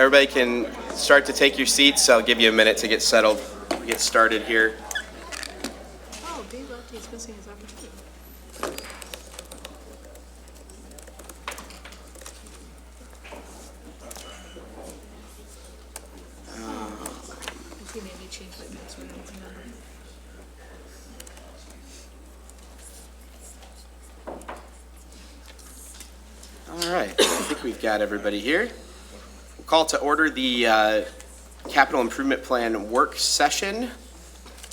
everybody can start to take your seats, I'll give you a minute to get settled, get started here. Oh, Dave Lefty is missing his opportunity. He made me change my password. I don't remember. All right, I think we've got everybody here. We'll call to order the Capital Improvement Plan work session.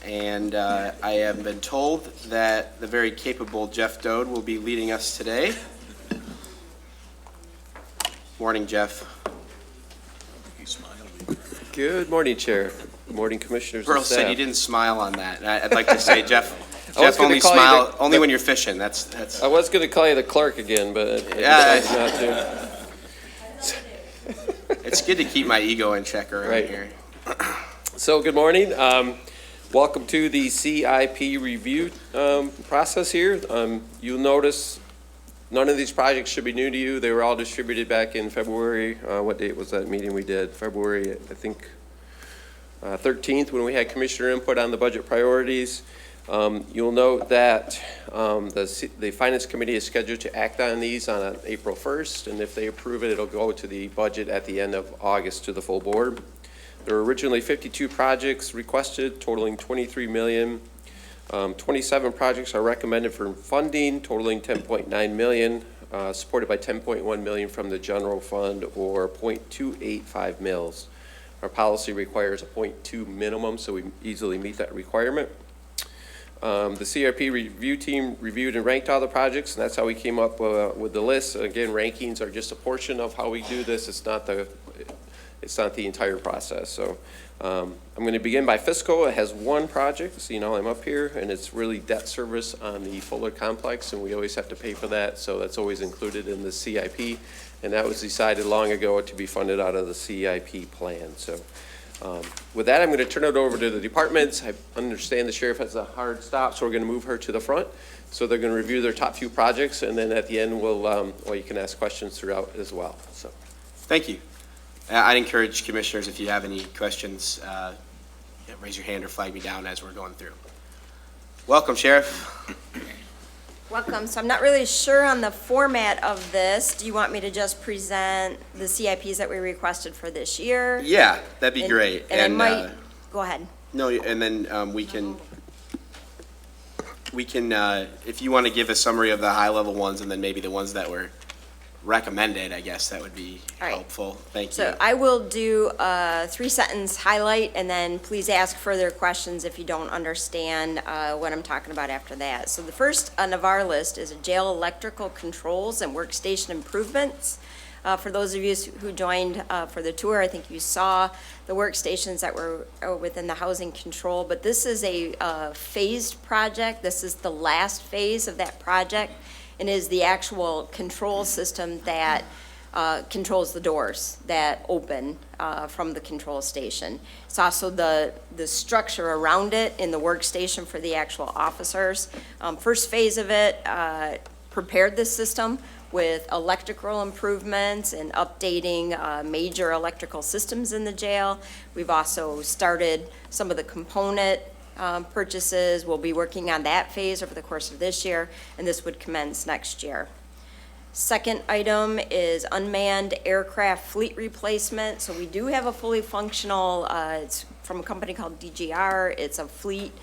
And I have been told that the very capable Jeff Dode will be leading us today. Morning, Jeff. Good morning, Chair. Good morning, Commissioners and Burl said staff. you didn't smile on that. And I'd like to say, Jeff I was gonna only call you smile, the- only when you're fishing. That's. I was going to call you the clerk again, but I Yeah. decided not to. It's good to keep my ego in check around Right. here. So, good morning. Welcome to the CIP review process here. You'll notice none of these projects should be new to you. They were all distributed back in February. What date was that meeting we did? February, I think, 13th, when we had commissioner input on the budget priorities. You'll note that the Finance Committee is scheduled to act on these on April 1st, and if they approve it, it'll go to the budget at the end of August to the full board. There were originally 52 projects requested, totaling $23 million. 27 projects are recommended for funding, totaling $10.9 million, supported by $10.1 million from the general fund, or 0.285 mils. Our policy requires a 0.2 minimum, so we easily meet that requirement. The CIP review team reviewed and ranked all the projects, and that's how we came up with the list. Again, rankings are just a portion of how we do this. It's not the entire process. So I'm going to begin by fiscal. It has one project, so you know I'm up here, and it's really debt service on the Fuller complex, and we always have to pay for that, so that's always included in the CIP, and that was decided long ago to be funded out of the CIP plan. So with that, I'm going to turn it over to the departments. I understand the sheriff has a hard stop, so we're going to move her to the front. So they're going to review their top few projects, and then at the end, you can ask questions throughout as well. So, Thank you. I'd encourage commissioners, if you have any questions, raise your hand or flag me down as we're going through. Welcome, Sheriff. Welcome. So I'm not really sure on the format of this. Do you want me to just present the CIPs that we requested for this year? Yeah, that'd be great. And I might, go ahead. No, and then we can, if you want to give a summary of the high-level ones and then maybe the ones that were recommended, I guess that would be All right. helpful. Thank you. So I will do a 3-sentence highlight, and then please ask further questions if you don't understand what I'm talking about after that. So the first on our list is jail electrical controls and workstation improvements. For those of you who joined for the tour, I think you saw the workstations that were within the housing control, but this is a phased project. This is the last phase of that project, and is the actual control system that controls the doors that open from the control station. It's also the structure around it in the workstation for the actual officers. First phase of it prepared this system with electrical improvements and updating major electrical systems in the jail. We've also started some of the component purchases. We'll be working on that phase over the course of this year, and this would commence next year. Second item is unmanned aircraft fleet replacement. So we do have a fully functional, it's from a company called DGR. It's a fleet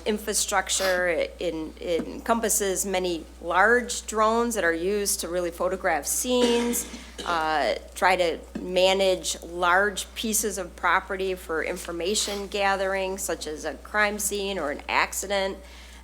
infrastructure. It encompasses many large drones that are used to really photograph scenes, try to manage large pieces of property for information gathering, such as a crime scene or an accident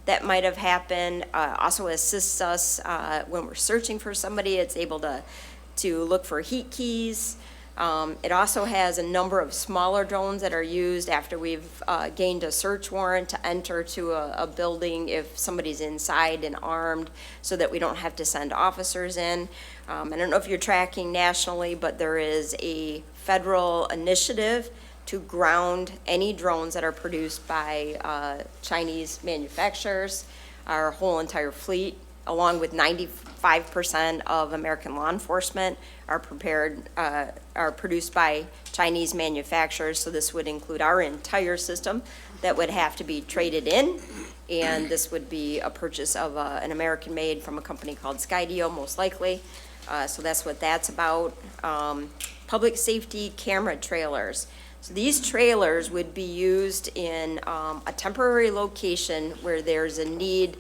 that might have happened. Also assists us when we're searching for somebody. It's able to look for heat keys. It also has a number of smaller drones that are used after we've gained a search warrant to enter to a building if somebody's inside and armed, so that we don't have to send officers in. I don't know if you're tracking nationally, but there is a federal initiative to ground any drones that are produced by Chinese manufacturers. Our whole entire fleet along with 95% of American law enforcement, are produced by Chinese manufacturers. So this would include our entire system that would have to be traded in. And this would be a purchase of an American-made from a company called Skydio, most likely. So that's what that's about. Public safety camera trailers. So these trailers would be used in a temporary location where there's a need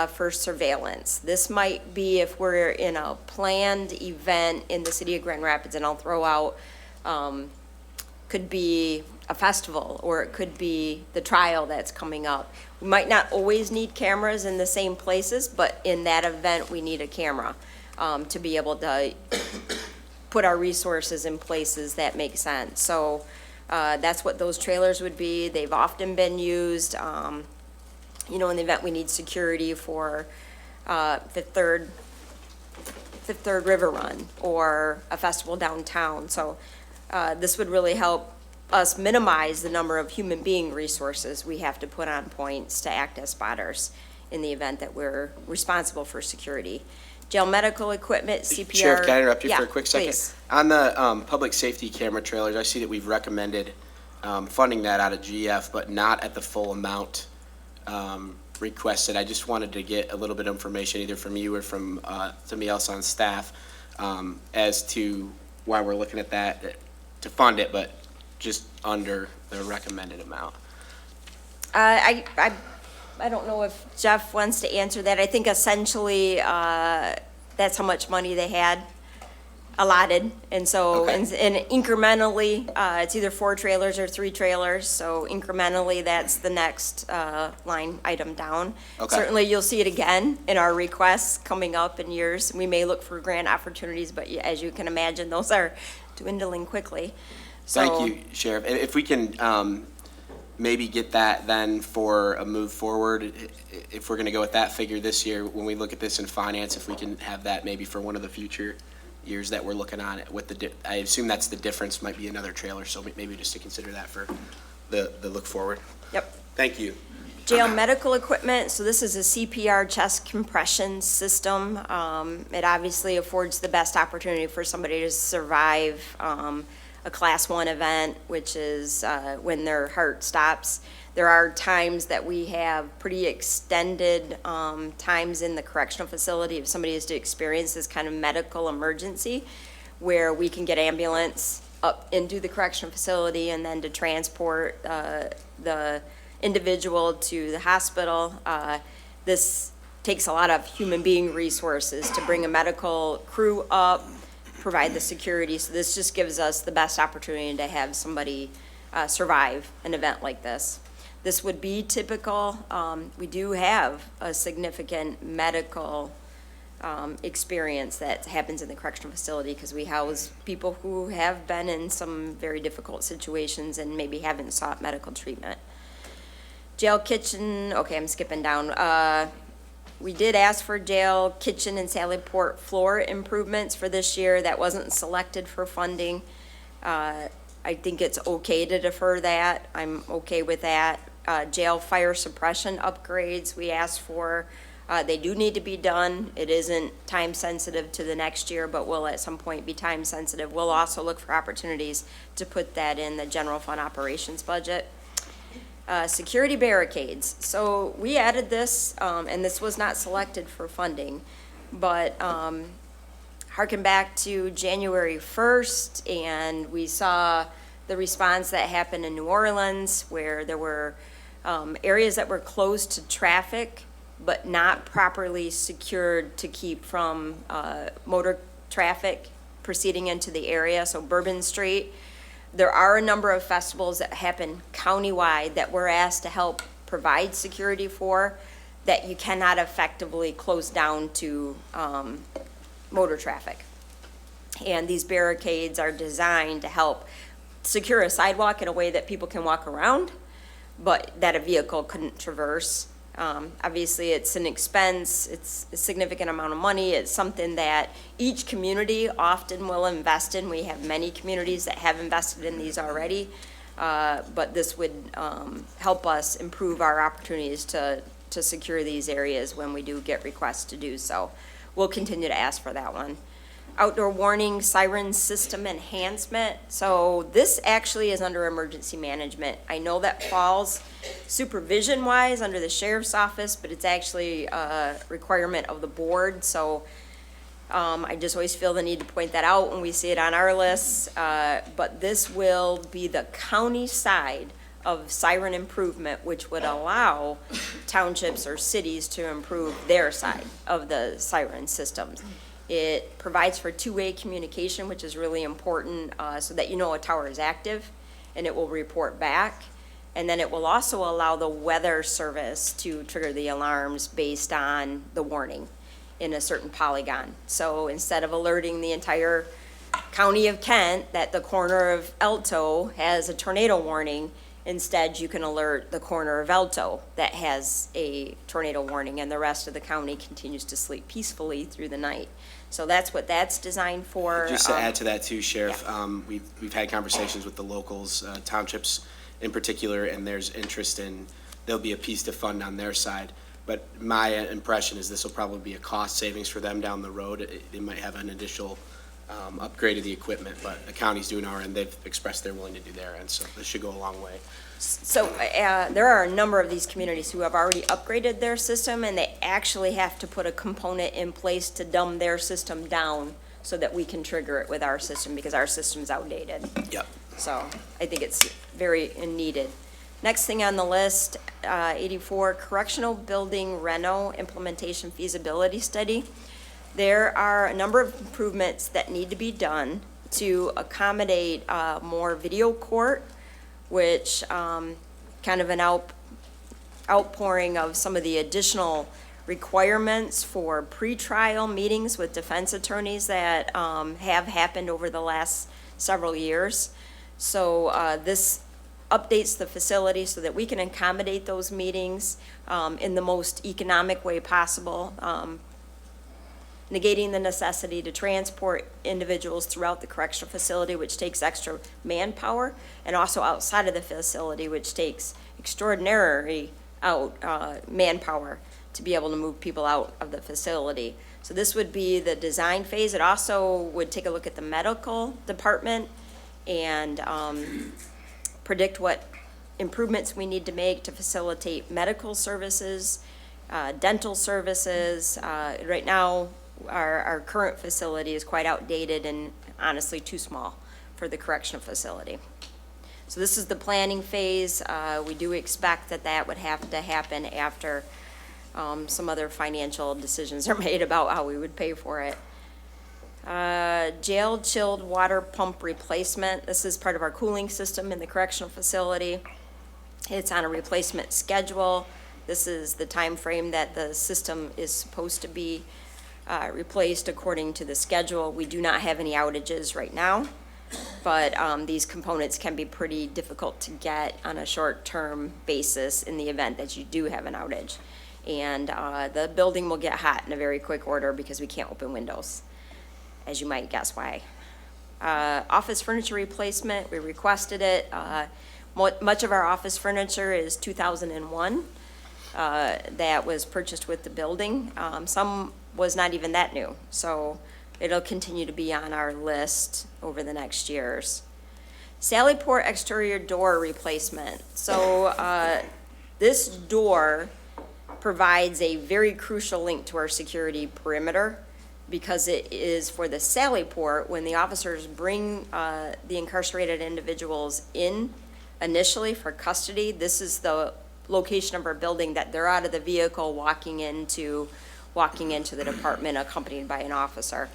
for surveillance. This might be if we're in a planned event in the city of Grand Rapids, and I'll throw out, could be a festival, or it could be the trial that's coming up. We might not always need cameras in the same places, but in that event, we need a camera to be able to put our resources in places that make sense. So that's what those trailers would be. They've often been used, in the event we need security for Fifth Third River Run or a festival downtown. So this would really help us minimize the number of human being resources we have to put on points to act as spotters in the event that we're responsible for security. Jail medical equipment, CPR. Sheriff, can I interrupt you Yeah, for a quick second? please. On the public safety camera trailers, I see that we've recommended funding that out of GF, but not at the full amount requested. I just wanted to get a little bit of information, either from you or from somebody else on staff, as to why we're looking at that, to fund it, but just under the recommended amount. I don't know if Jeff wants to answer that. I think essentially, that's how much money they had allotted. And so, Okay. and incrementally, it's either 4 trailers or 3 trailers. So incrementally, that's the next line item down. Okay. Certainly, you'll see it again in our requests coming up in years. We may look for grant opportunities, but as you can imagine, those are dwindling quickly. So- Thank you, Sheriff. If we can maybe get that then for a move forward, if we're going to go with that figure this year, when we look at this in finance, if we can have that maybe for one of the future years that we're looking on it with I assume that's the difference, might be another trailer, so maybe just to consider that for the look forward. Yep. Thank you. Jail medical equipment, so this is a CPR chest compression system. It obviously affords the best opportunity for somebody to survive a Class 1 event, which is when their heart stops. There are times that we have pretty extended times in the correctional facility if somebody is to experience this kind of medical emergency, where we can get ambulance up into the correctional facility and then to transport the individual to the hospital. This takes a lot of human being resources to bring a medical crew up, provide the security. So this just gives us the best opportunity to have somebody survive an event like this. This would be typical. We do have a significant medical experience that happens in the correctional facility because we house people who have been in some very difficult situations and maybe haven't sought medical treatment. Jail kitchen, okay, I'm skipping down. We did ask for jail kitchen and salad port floor improvements for this year. That wasn't selected for funding. I think it's okay to defer that. I'm okay with that. Jail fire suppression upgrades we asked for. They do need to be done. It isn't time sensitive to the next year, but will at some point be time sensitive. We'll also look for opportunities to put that in the general fund operations budget. Security barricades. So we added this, and this was not selected for funding, but harken back to January 1st, and we saw the response that happened in New Orleans, where there were areas that were closed to traffic, but not properly secured to keep from motor traffic proceeding into the area. So Bourbon Street. There are a number of festivals that happen countywide that we're asked to help provide security for that you cannot effectively close down to motor traffic. And these barricades are designed to help secure a sidewalk in a way that people can walk around, but that a vehicle couldn't traverse. Obviously, it's an expense, it's a significant amount of money, it's something that each community often will invest in. We have many communities that have invested in these already, but this would help us improve our opportunities to to secure these areas when we do get requests to do so. We'll continue to ask for that one. Outdoor warning siren system enhancement. So this actually is under emergency management. I know that falls supervision-wise under the sheriff's office, but it's actually a requirement of the board. So I just always feel the need to point that out when we see it on our list. But this will be the county side of siren improvement, which would allow townships or cities to improve their side of the siren systems. It provides for two-way communication, which is really important, so that you know a tower is active, and it will report back. And then it will also allow the weather service to trigger the alarms based on the warning in a certain polygon. So instead of alerting the entire county of Kent that the corner of Elto has a tornado warning, instead you can alert the corner of Elto that has a tornado warning, and the rest of the county continues to sleep peacefully through the night. So that's what that's designed for. Just to add to that too, Sheriff, we've had conversations with the locals, townships in particular, and there's interest in, there'll be a piece to fund on their side. But my impression is this will probably be a cost savings for them down the road. They might have an additional upgrade of the equipment, but the county's doing our end. They've expressed they're willing to do their end, so this should go a long way. So there are a number of these communities who have already upgraded their system, and they actually have to put a component in place to dumb their system down so that we can trigger it with our system, because our system's outdated. Yep. So I think it's very needed. Next thing on the list, 84, correctional building reno implementation feasibility study. There are a number of improvements that need to be done to accommodate more video court, which kind of an outpouring of some of the additional requirements for pretrial meetings with defense attorneys that have happened over the last several years. So this updates the facility so that we can accommodate those meetings in the most economic way possible, negating the necessity to transport individuals throughout the correctional facility, which takes extra manpower, and also outside of the facility, which takes extraordinary manpower to be able to move people out of the facility. So this would be the design phase. It also would take a look at the medical department and predict what improvements we need to make to facilitate medical services, dental services. Right now, our current facility is quite outdated and honestly too small for the correctional facility. So this is the planning phase. We do expect that that would have to happen after some other financial decisions are made about how we would pay for it. Jail chilled water pump replacement. This is part of our cooling system in the correctional facility. It's on a replacement schedule. This is the time frame that the system is supposed to be replaced according to the schedule. We do not have any outages right now, but these components can be pretty difficult to get on a short-term basis in the event that you do have an outage. And the building will get hot in a very quick order because we can't open windows, as you might guess why. Office furniture replacement, we requested it. Much of our office furniture is 2001. That was purchased with the building. Some was not even that new, so it'll continue to be on our list over the next years. Sallyport exterior door replacement. So this door provides a very crucial link to our security perimeter, because it is for the Sallyport when the officers bring the incarcerated individuals in initially for custody. This is the location of our building that they're out of the vehicle walking into the department accompanied by an officer.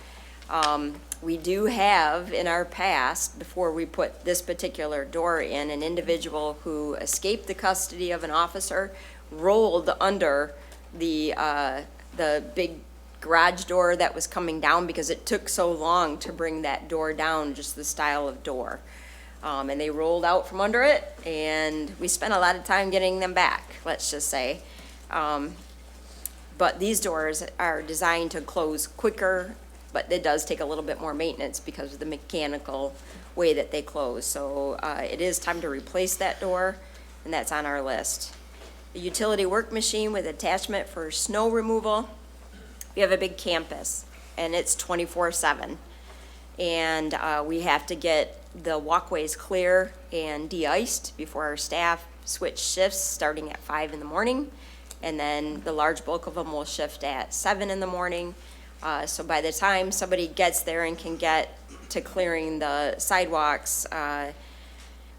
We do have in our past, before we put this particular door in, an individual who escaped the custody of an officer, rolled under the big garage door that was coming down because it took so long to bring that door down, just the style of door. And they rolled out from under it, and we spent a lot of time getting them back, let's just say. But these doors are designed to close quicker, but it does take a little bit more maintenance because of the mechanical way that they close. So it is time to replace that door, and that's on our list. a utility work machine with attachment for snow removal. We have a big campus, and it's 24/7. And we have to get the walkways clear and de-iced before our staff switch shifts, starting at 5 in the morning. And then the large bulk of them will shift at 7 in the morning. So by the time somebody gets there and can get to clearing the sidewalks,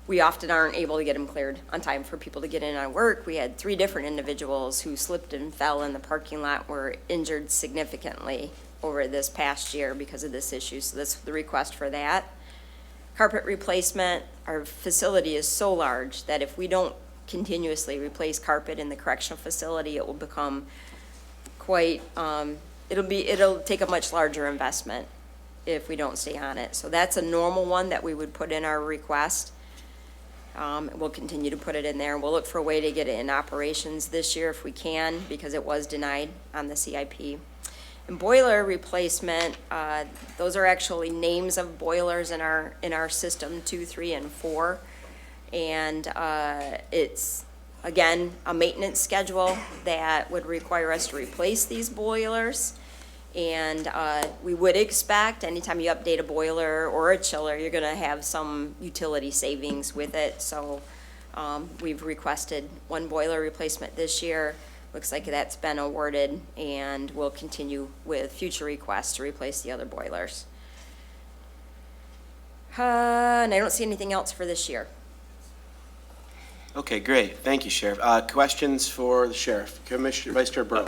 we often aren't able to get them cleared on time for people to get in on work. We had 3 different individuals who slipped and fell in the parking lot, were injured significantly over this past year because of this issue. So that's the request for that. Carpet replacement. Our facility is so large that if we don't continuously replace carpet in the correctional facility, it will become quite, it'll take a much larger investment if we don't stay on it. So that's a normal one that we would put in our request. We'll continue to put it in there. We'll look for a way to get it in operations this year if we can, because it was denied on the CIP. And boiler replacement, those are actually names of boilers in our system, 2, 3, and 4. And it's, again, a maintenance schedule that would require us to replace these boilers. And we would expect anytime you update a boiler or a chiller, you're going to have some utility savings with it. So we've requested 1 boiler replacement this year. Looks like that's been awarded, and we'll continue with future requests to replace the other boilers. And I don't see anything else for this year. Okay, great. Thank you, Sheriff. Questions for the Sheriff? Commissioner, Vice Chair Burrow.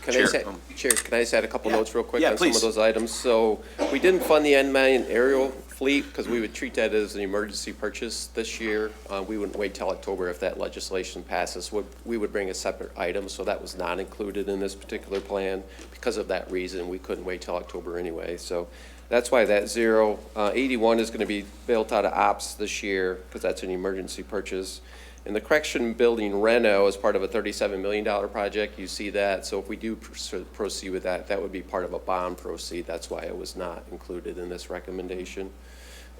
Chair, can I just add a couple Yeah. notes real quick Yeah, on some please. of those items? So we didn't fund the unmanned aerial fleet because we would treat that as an emergency purchase this year. We wouldn't wait till October if that legislation passes. We would bring a separate item, so that was not included in this particular plan. Because of that reason, we couldn't wait till October anyway. So that's why that 81 is going to be built out of ops this year because that's an emergency purchase. And the correction building reno is part of a $37 million project. You see that. So if we do proceed with that, that would be part of a bond proceed. That's why it was not included in this recommendation.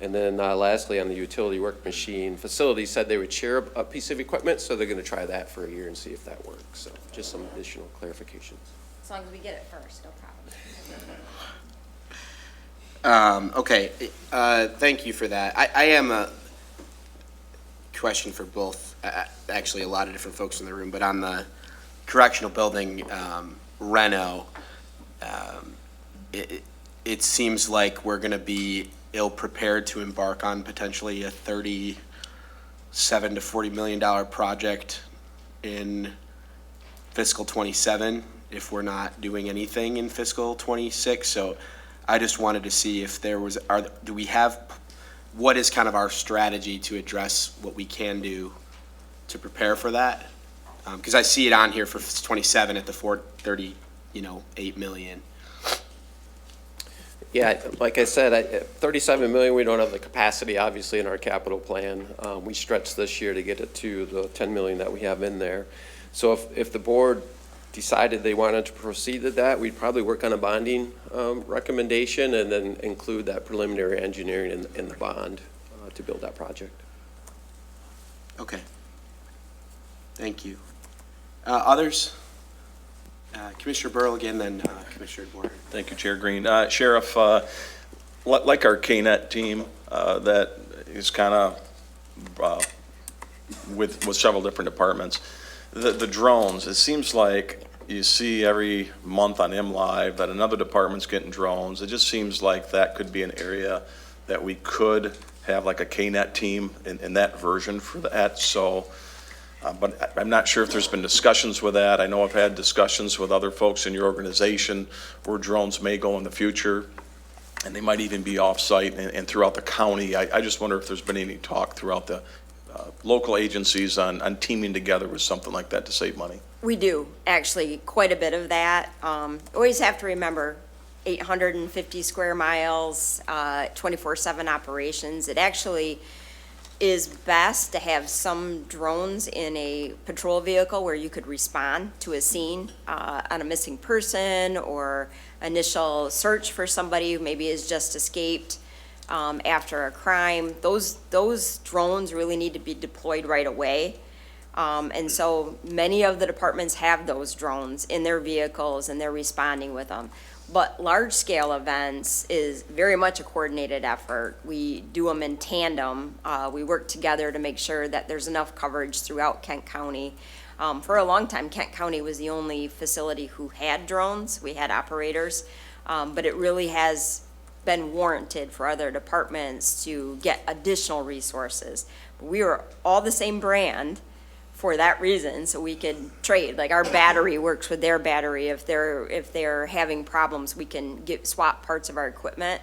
And then lastly, on the utility work machine, facility said they would share a piece of equipment, so they're going to try that for a year and see if that works. So just some additional clarifications. As long as we get it first, no problem. Okay, thank you for that. I am a question for both, actually a lot of different folks in the room, but on the correctional building reno, it seems like we're going to be ill-prepared to embark on potentially a $37 to $40 million project in fiscal '27 if we're not doing anything in fiscal '26. So I just wanted to see if there was, do we have, what is kind of our strategy to address what we can do to prepare for that? Because I see it on here for '27 at the $438 million. Yeah, like I said, 37 million, we don't have the capacity, obviously, in our capital plan. We stretched this year to get it to the 10 million that we have in there. So if the board decided they wanted to proceed with that, we'd probably work on a bonding recommendation and then include that preliminary engineering in the bond to build that project. Okay. Thank you. Others? Commissioner Burrow again, then Commissioner Moore. Thank you, Chair Green. Sheriff, like our KNET team that is kind of with several different departments, the drones, it seems like you see every month on MLive that another department's getting drones. It just seems like that could be an area that we could have like a KNET team in that version for that. So. But I'm not sure if there's been discussions with that. I know I've had discussions with other folks in your organization where drones may go in the future, and they might even be off-site and throughout the county. I just wonder if there's been any talk throughout the local agencies on teaming together with something like that to save money. We do, actually, quite a bit of that. Always have to remember, 850 square miles, 24/7 operations. It actually is best to have some drones in a patrol vehicle where you could respond to a scene on a missing person or initial search for somebody who maybe has just escaped after a crime. Those drones really need to be deployed right away. And so many of the departments have those drones in their vehicles and they're responding with them. But large-scale events is very much a coordinated effort. We do them in tandem. We work together to make sure that there's enough coverage throughout Kent County. For a long time, Kent County was the only facility who had drones. We had operators, but it really has been warranted for other departments to get additional resources. We are all the same brand for that reason, so we could trade. Like our battery works with their battery. If they're having problems, we can swap parts of our equipment.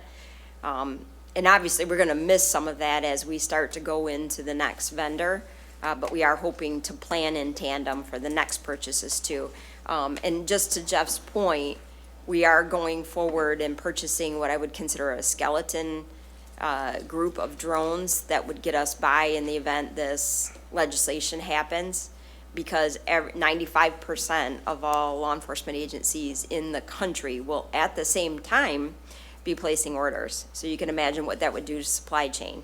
And obviously, we're gonna miss some of that as we start to go into the next vendor. But we are hoping to plan in tandem for the next purchases too. And just to Jeff's point, we are going forward and purchasing what I would consider a skeleton group of drones that would get us by in the event this legislation happens, because 95% of all law enforcement agencies in the country will at the same time be placing orders. So you can imagine what that would do to supply chain.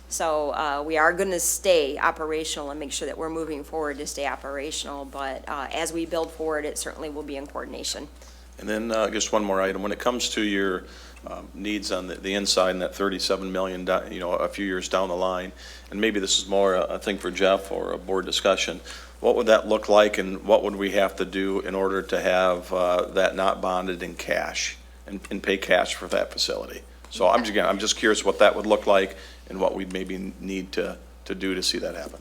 So we are going to stay operational and make sure that we're moving forward to stay operational, but as we build forward, it certainly will be in coordination. And then just one more item. When it comes to your needs on the inside and that $37 million, a few years down the line, and maybe this is more a thing for Jeff or a board discussion, what would that look like and what would we have to do in order to have that not bonded in cash and pay cash for that facility? So I'm just curious what that would look like and what we'd maybe need to do to see that happen.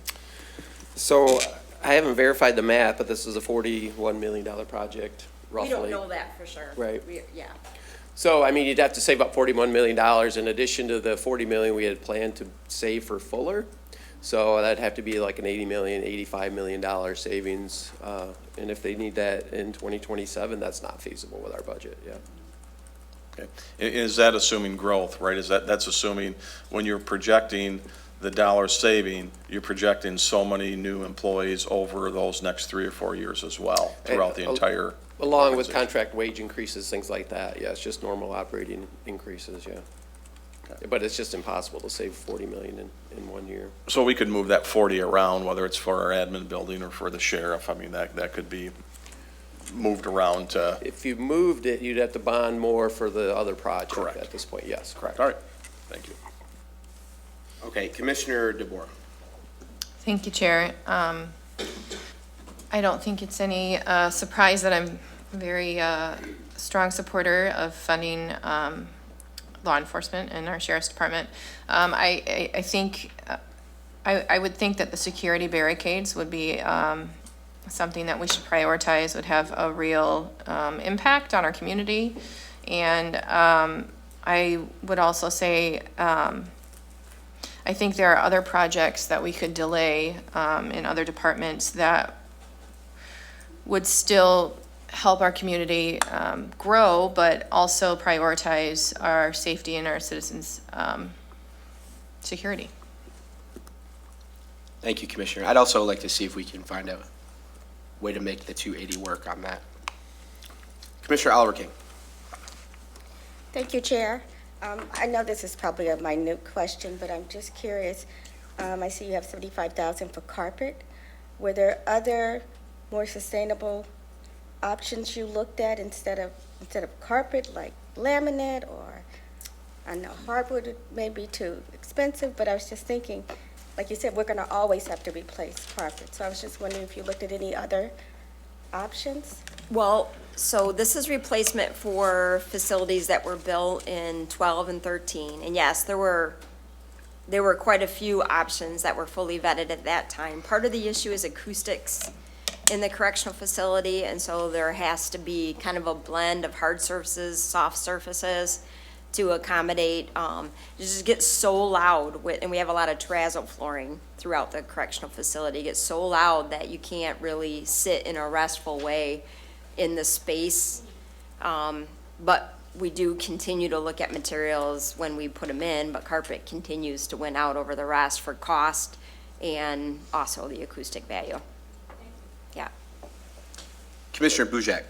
So I haven't verified the math, but this is a $41 million project, roughly. We don't know that for sure. Right. Yeah. So, I mean, you'd have to save about $41 million in addition to the $40 million we had planned to save for Fuller. So that'd have to be like an $80 million, $85 million savings. And if they need that in 2027, that's not feasible with our budget, yeah. Okay. Is that assuming growth, right? That's assuming when you're projecting the dollar saving, you're projecting so many new employees over those next 3 or 4 years as well throughout the entire. Along with contract wage increases, things like that, yeah, it's just normal operating increases, yeah. Okay. But it's just impossible to save 40 million in 1 year. So we could move that 40 around, whether it's for our admin building or for the sheriff. I mean, that could be moved around to. If you moved it, you'd have to bond more for the other project. Correct. At this point, yes, correct. All right, thank you. Okay, Commissioner DeBoer. Thank you, Chair. I don't think it's any surprise that I'm a very strong supporter of funding law enforcement and our sheriff's department. I think, I would think that the security barricades would be something that we should prioritize, would have a real impact on our community. And I would also say, I think there are other projects that we could delay in other departments that would still help our community grow, but also prioritize our safety and our citizens' security. Thank you, Commissioner. I'd also like to see if we can find a way to make the 280 work on that. Commissioner Oliver King. Thank you, Chair. I know this is probably a minute question, but I'm just curious. I see you have $75,000 for carpet. Were there other more sustainable options you looked at instead of carpet, like laminate, or I know hardwood may be too expensive, but I was just thinking, like you said, we're going to always have to replace carpet. So I was just wondering if you looked at any other options. Well, so this is replacement for facilities that were built in 12 and 13. And yes, there were quite a few options that were fully vetted at that time. Part of the issue is acoustics in the correctional facility, and so there has to be kind of a blend of hard surfaces, soft surfaces to accommodate. It just gets so loud, and we have a lot of terrazzo flooring throughout the correctional facility. It gets so loud that you can't really sit in a restful way in the space. But we do continue to look at materials when we put them in, but carpet continues to win out over the rest for cost and also the acoustic value. Yeah. Commissioner Bujak.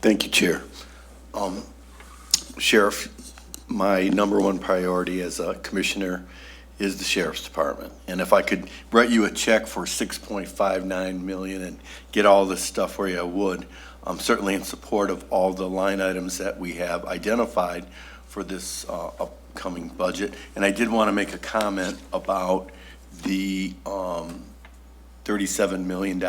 Thank you, Chair. Sheriff, my number one priority as a commissioner is the sheriff's department. And if I could write you a check for $6.59 million and get all this stuff for you, I would. I'm certainly in support of all the line items that we have identified for this upcoming budget. And I did want to make a comment about the $37 million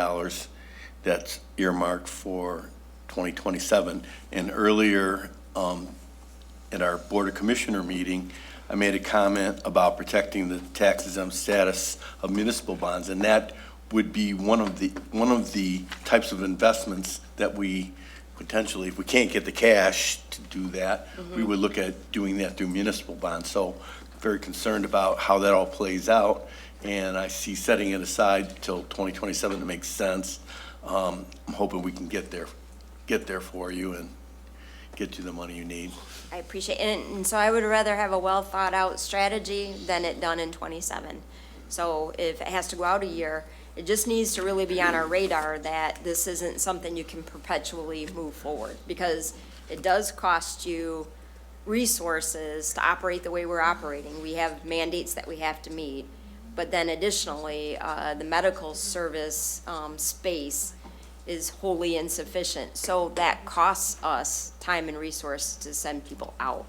that's earmarked for 2027. And earlier at our Board of Commissioner meeting, I made a comment about protecting the tax exempt status of municipal bonds, and that would be one of the types of investments that we potentially, if we can't get the cash to do that, we would look at doing that through municipal bonds. So very concerned about how that all plays out, and I see setting it aside till 2027 to make sense. I'm hoping we can get there for you and get you the money you need. I appreciate it, and so I would rather have a well-thought-out strategy than it done in '27. So if it has to go out a year, it just needs to really be on our radar that this isn't something you can perpetually move forward, because it does cost you resources to operate the way we're operating. We have mandates that we have to meet, but then additionally, the medical service space is wholly insufficient. So that costs us time and resource to send people out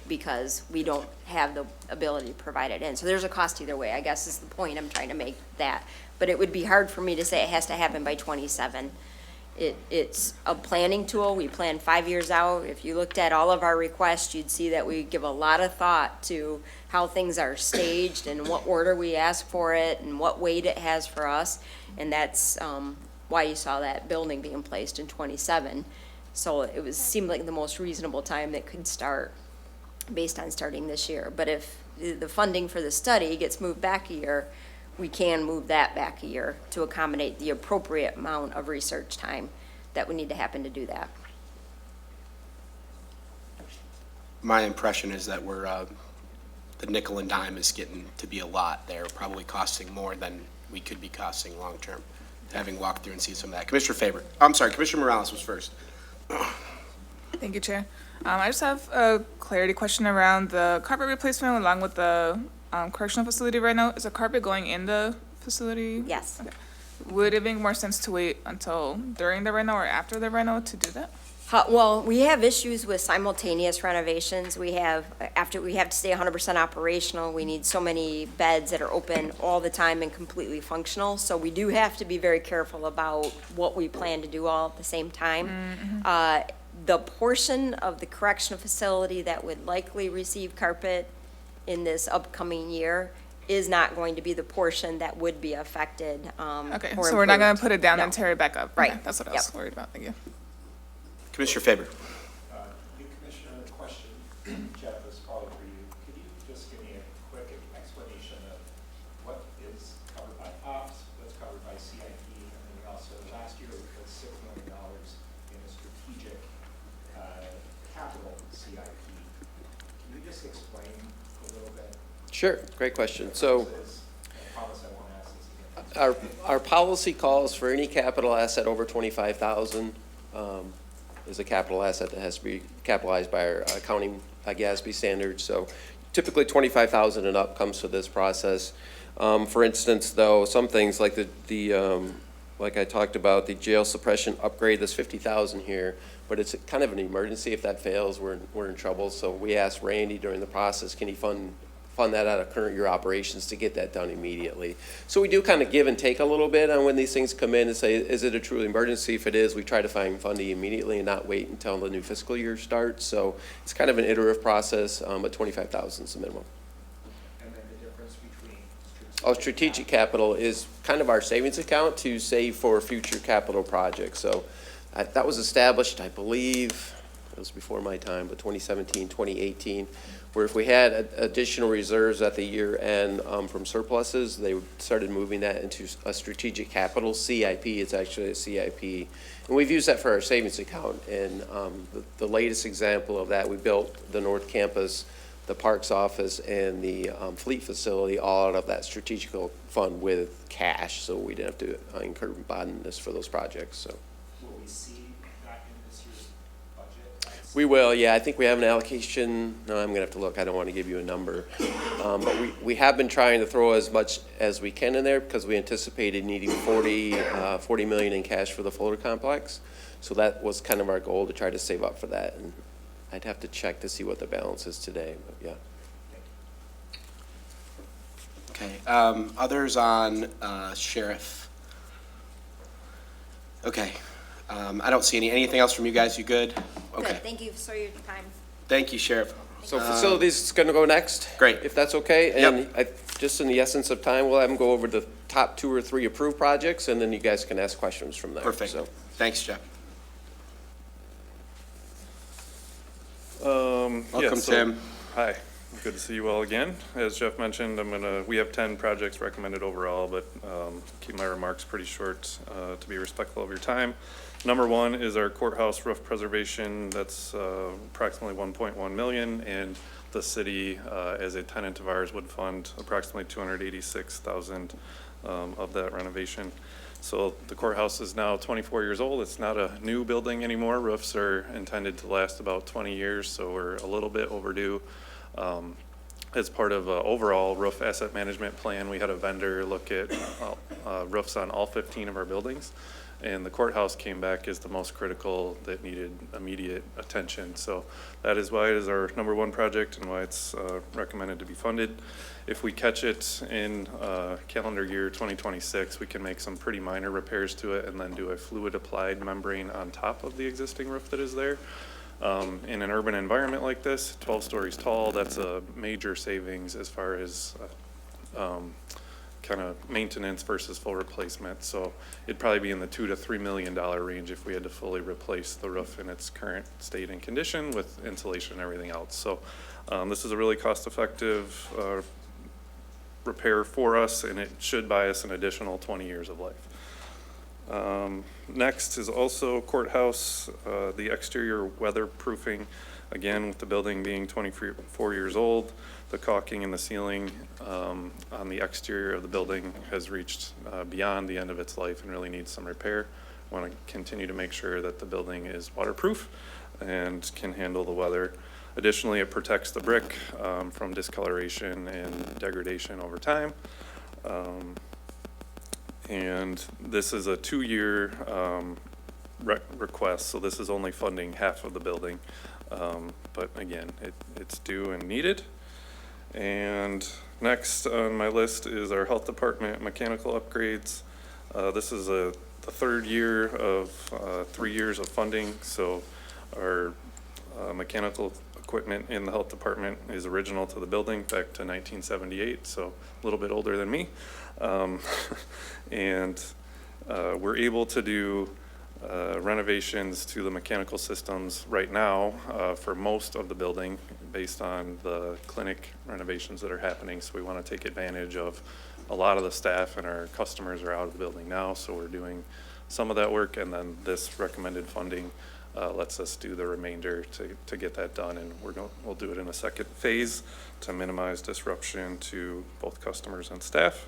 because we don't have the ability to provide it in. So there's a cost either way, I guess is the point I'm trying to make that. But it would be hard for me to say it has to happen by '27. It's a planning tool. We plan 5 years out. If you looked at all of our requests, you'd see that we give a lot of thought to how things are staged and what order we ask for it and what weight it has for us. And that's why you saw that building being placed in '27. So it seemed like the most reasonable time that could start based on starting this year. But if the funding for the study gets moved back a year, we can move that back a year to accommodate the appropriate amount of research time that would need to happen to do that. My impression is that the nickel and dime is getting to be a lot there, probably costing more than we could be costing long-term, having walked through and seen some of that. Commissioner Faber, I'm sorry, Commissioner Morales was first. Thank you, Chair. I just have a clarity question around the carpet replacement along with the correctional facility reno. Is the carpet going in the facility? Yes. Okay. Would it make more sense to wait until during the reno or after the reno to do that? Well, we have issues with simultaneous renovations. We have to stay 100% operational. We need so many beds that are open all the time and completely functional. So we do have to be very careful about what we plan to do all at the same time. The portion of the correctional facility that would likely receive carpet in this upcoming year is not going to be the portion that would be affected. Okay, or so we're not going improved. to put it down No. and tear it back up? Right. Okay, that's what I Yep. was worried about. Thank you. Commissioner Faber. New Commissioner, question, Jeff, is probably for you. Could you just give me a quick explanation of what is covered by OPS, what's covered by CIP, and then we also, last year, we put $6 million in a strategic capital CIP. Can you just explain a little bit? Sure, great question. So I promise I won't ask this again. our policy calls for any capital asset over 25,000 is a capital asset that has to be capitalized by our accounting GASB standards. So typically 25,000 and up comes to this process. For instance, though, some things like like I talked about, the jail suppression upgrade, that's 50,000 here, but it's kind of an emergency. If that fails, we're in trouble. So we asked Randy during the process, can he fund that out of current year operations to get that done immediately. So we do kind of give and take a little bit on when these things come in and say, is it a true emergency? If it is, we try to find funding immediately and not wait until the new fiscal year starts. So it's kind of an iterative process, but 25,000 is the minimum. And then the difference between Strategic capital is kind of our savings account to save for future capital projects. So that was established, I believe, it was before my time, but 2017, 2018, where if we had additional reserves at the year end from surpluses, they started moving that into a strategic capital CIP. It's actually a CIP. And we've used that for our savings account. And the latest example of that, we built the North Campus, the Parks office, and the Fleet facility all out of that strategic fund with cash. So we didn't have to incur bondness for those projects. So. will we see that in this year's budget? We will, yeah. I think we have an allocation. No, I'm gonna have to look. I don't want to give you a number. But we have been trying to throw as much as we can in there because we anticipated needing 40 million in cash for the Fuller complex. So that was kind of our goal, to try to save up for that. And I'd have to check to see what the balance is today, but yeah. Okay, others on Sheriff? Okay, I don't see anything else from you guys, you good? Okay, Good, thank you for your time. thank you, Sheriff. So facilities is gonna go next? Great. If that's okay? Yep. And just in the essence of time, we'll have them go over the top 2 or 3 approved projects, and then you guys can ask questions from there. Perfect. So, Thanks, Jeff. Yeah, Welcome, so- Tim. Hi, good to see you all again. As Jeff mentioned, we have 10 projects recommended overall, but keep my remarks pretty short to be respectful of your time. Number 1 is our courthouse roof preservation. That's approximately 1.1 million, and the city, as a tenant of ours, would fund approximately 286,000 of that renovation. So the courthouse is now 24 years old. It's not a new building anymore. Roofs are intended to last about 20 years, so we're a little bit overdue. As part of an overall roof asset management plan, we had a vendor look at roofs on all 15 of our buildings, and the courthouse came back as the most critical that needed immediate attention. So that is why it is our number 1 project and why it's recommended to be funded. If we catch it in calendar year 2026, we can make some pretty minor repairs to it and then do a fluid applied membrane on top of the existing roof that is there. In an urban environment like this, 12 stories tall, that's a major savings as far as kind of maintenance versus full replacement. So it'd probably be in the $2 to $3 million range if we had to fully replace the roof in its current state and condition with insulation and everything else. So this is a really cost-effective repair for us, and it should buy us an additional 20 years of life. Next is also courthouse, the exterior weatherproofing. Again, with the building being 24 years old, the caulking in the ceiling on the exterior of the building has reached beyond the end of its life and really needs some repair. Want to continue to make sure that the building is waterproof and can handle the weather. Additionally, it protects the brick from discoloration and degradation over time. And this is a 2-year request, so this is only funding half of the building. But again, it's due and needed. And next on my list is our health department mechanical upgrades. This is the 3rd year of 3 years of funding, so our mechanical equipment in the health department is original to the building, back to 1978, so a little bit older than me. And we're able to do renovations to the mechanical systems right now for most of the building based on the clinic renovations that are happening. So we want to take advantage of a lot of the staff, and our customers are out of the building now, so we're doing some of that work, and then this recommended funding lets us do the remainder to get that done, and we'll do it in a second phase to minimize disruption to both customers and staff.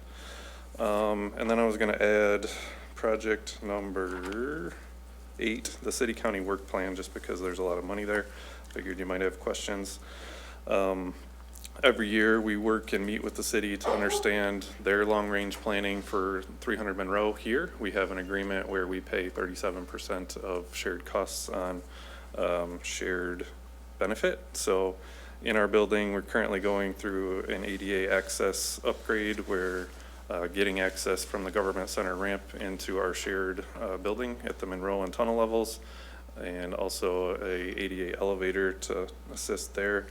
And then I was going to add project number 8, the city county work plan, just because there's a lot of money there. Figured you might have questions. Every year we work and meet with the city to understand their long-range planning for 300 Monroe here. We have an agreement where we pay 37% of shared costs on shared benefit. So in our building, we're currently going through an ADA access upgrade where getting access from the government center ramp into our shared building at the Monroe and tunnel levels, and also a ADA elevator to assist there.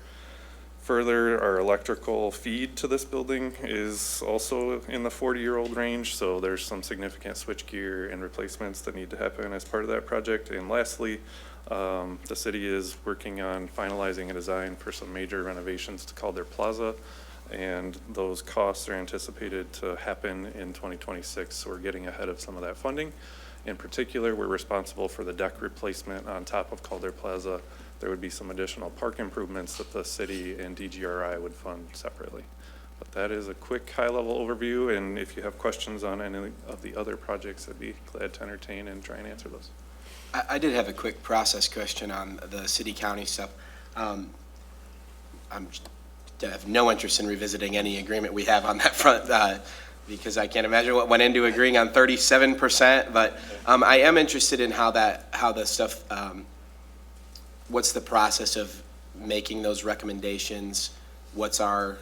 Further, our electrical feed to this building is also in the 40-year-old range, so there's some significant switchgear and replacements that need to happen as part of that project. And lastly, the city is working on finalizing a design for some major renovations to Calder Plaza, and those costs are anticipated to happen in 2026, so we're getting ahead of some of that funding. In particular, we're responsible for the deck replacement on top of Calder Plaza. There would be some additional park improvements that the city and DGRI would fund separately. But that is a quick high-level overview, and if you have questions on any of the other projects, I'd be glad to entertain and try and answer those. I did have a quick process question on the city-county stuff. I have no interest in revisiting any agreement we have on that front, because I can't imagine what went into agreeing on 37%, but I am interested in how the stuff, what's the process of making those recommendations? What's our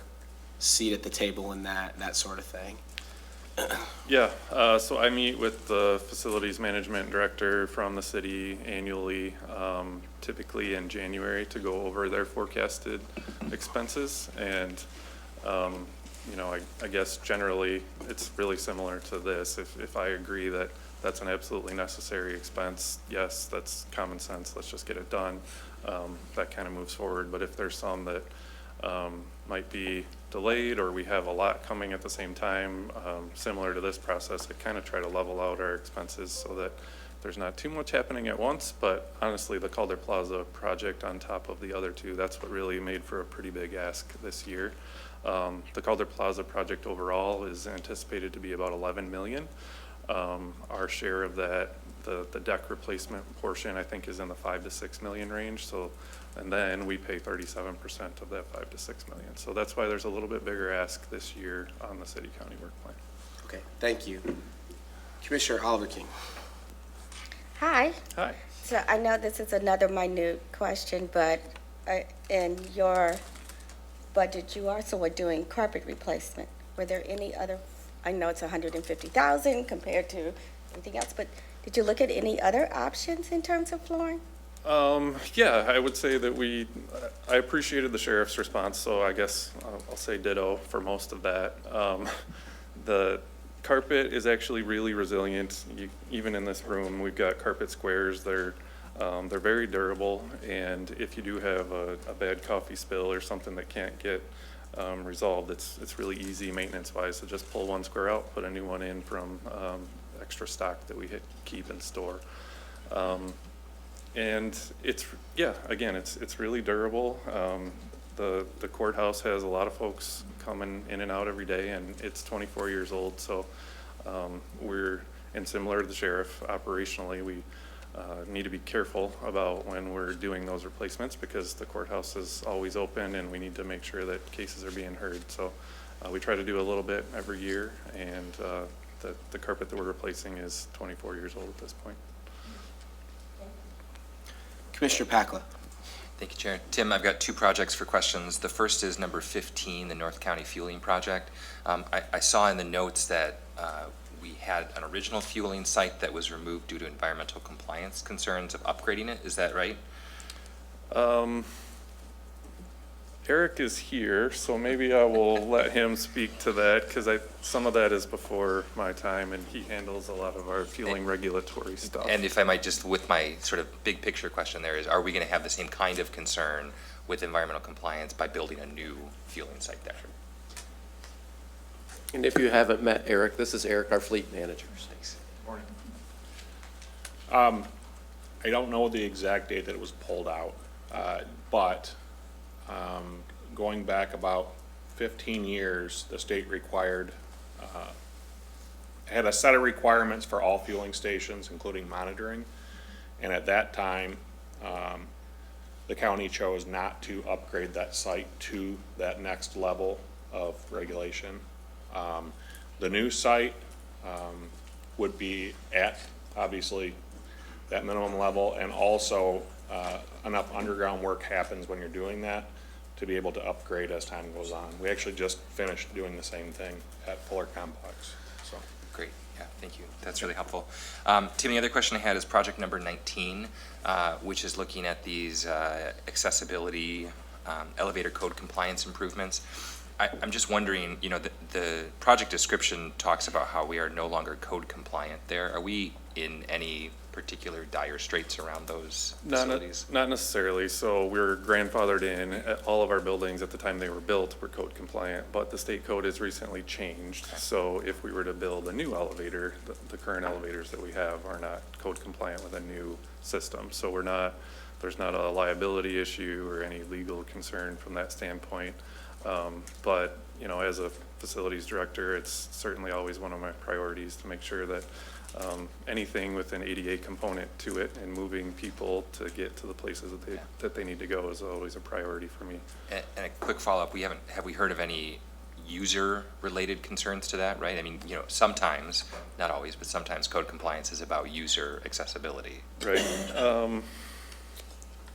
seat at the table in that sort of thing? Yeah, so I meet with the facilities management director from the city annually, typically in January, to go over their forecasted expenses. And, you know, I guess generally it's really similar to this. If I agree that that's an absolutely necessary expense, yes, that's common sense, let's just get it done. That kind of moves forward. But if there's some that might be delayed, or we have a lot coming at the same time, similar to this process, I kind of try to level out our expenses so that there's not too much happening at once. But honestly, the Calder Plaza project on top of the other two, that's what really made for a pretty big ask this year. The Calder Plaza project overall is anticipated to be about 11 million. Our share of that, the deck replacement portion, I think is in the 5 to 6 million range. So, and then we pay 37% of that 5 to 6 million. So that's why there's a little bit bigger ask this year on the city-county work plan. Okay, thank you. Commissioner Oliver King. Hi. Hi. So I know this is another minute question, but in your budget, you also were doing carpet replacement. Were there any other, I know it's 150,000 compared to anything else, but did you look at any other options in terms of flooring? Yeah, I would say that I appreciated the sheriff's response, so I guess I'll say ditto for most of that. The carpet is actually really resilient. Even in this room, we've got carpet squares. They're very durable, and if you do have a bad coffee spill or something that can't get resolved, it's really easy maintenance-wise to just pull one square out, put a new one in from extra stock that we keep in store. And it's really durable. The courthouse has a lot of folks coming in and out every day, and it's 24 years old. So and similar to the sheriff, operationally, we need to be careful about when we're doing those replacements, because the courthouse is always open and we need to make sure that cases are being heard. So we try to do a little bit every year, and the carpet that we're replacing is 24 years old at this point. Commissioner Pakla. Thank you, Chair. Tim, I've got two projects for questions. The first is number 15, the North County Fueling Project. I saw in the notes that we had an original fueling site that was removed due to environmental compliance concerns of upgrading it. Is that right? Eric is here, so maybe I will let him speak to that, because some of that is before my time, and he handles a lot of our fueling regulatory stuff. And if I might, just with my sort of big picture question there is, are we going to have the same kind of concern with environmental compliance by building a new fueling site there? And if you haven't met Eric, this is Eric, our fleet manager. Thanks. Morning. I don't know the exact date that it was pulled out, but going back about 15 years, the state had a set of requirements for all fueling stations, including monitoring. And at that time, the county chose not to upgrade that site to that next level of regulation. The new site would be at, obviously, that minimum level, and also enough underground work happens when you're doing that to be able to upgrade as time goes on. We actually just finished doing the same thing at Fuller Complex, so. Great, yeah, thank you. That's really helpful. Tim, the other question I had is project number 19, which is looking at these accessibility elevator code compliance improvements. I'm just wondering, you know, the project description talks about how we are no longer code compliant there. Are we in any particular dire straits around those facilities? Not necessarily. So we're grandfathered in. All of our buildings at the time they were built were code compliant, but the state code has recently changed. Okay. So if we were to build a new elevator, the current elevators that we have are not code compliant with a new system. So there's not a liability issue or any legal concern from that standpoint. But you know, as a facilities director, it's certainly always one of my priorities to make sure that anything with an ADA component to it and moving people to get to the places that they need to go is always a priority for me. And a quick follow-up, have we heard of any user-related concerns to that, right? I mean, you know, sometimes, not always, but sometimes code compliance is about user accessibility. Right.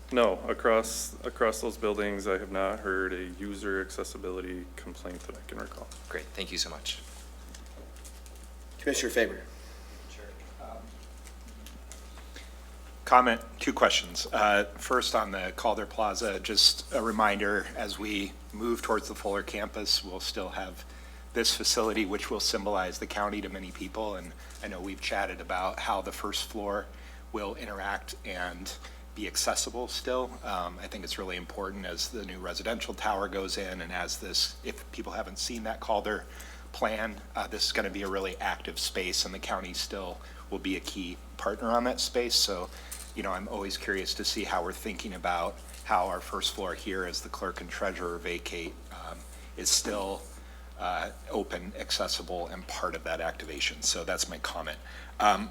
No, across those buildings, I have not heard a user accessibility complaint that I can recall. Great, thank you so much. Commissioner Faber. Comment, two questions. First, on the Calder Plaza, just a reminder, as we move towards the Fuller campus, we'll still have this facility, which will symbolize the county to many people. And I know we've chatted about how the first floor will interact and be accessible still. I think it's really important as the new residential tower goes in, and as this, if people haven't seen that Calder plan, this is going to be a really active space, and the county still will be a key partner on that space. So, you know, I'm always curious to see how we're thinking about how our first floor here, as the clerk and treasurer vacate, is still open, accessible, and part of that activation. So that's my comment.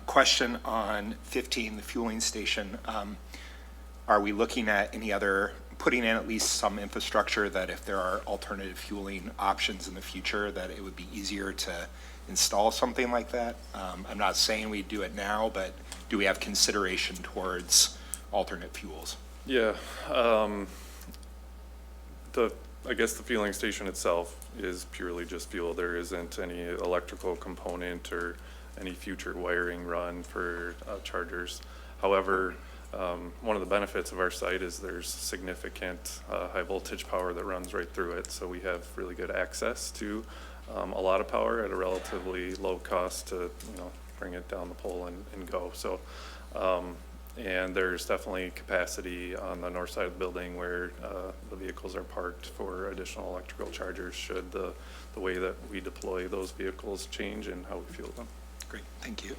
Question on 15, the fueling station. Are we looking at any other, putting in at least some infrastructure that if there are alternative fueling options in the future, that it would be easier to install something like that? I'm not saying we do it now, but do we have consideration towards alternate fuels? Yeah, I guess the fueling station itself is purely just fuel. There isn't any electrical component or any future wiring run for chargers. However, one of the benefits of our site is there's significant high voltage power that runs right through it. So we have really good access to a lot of power at a relatively low cost to, you know, bring it down the pole and go. So, and there's definitely capacity on the north side of the building where the vehicles are parked for additional electrical chargers should the way that we deploy those vehicles change and how we fuel them. Great, thank you.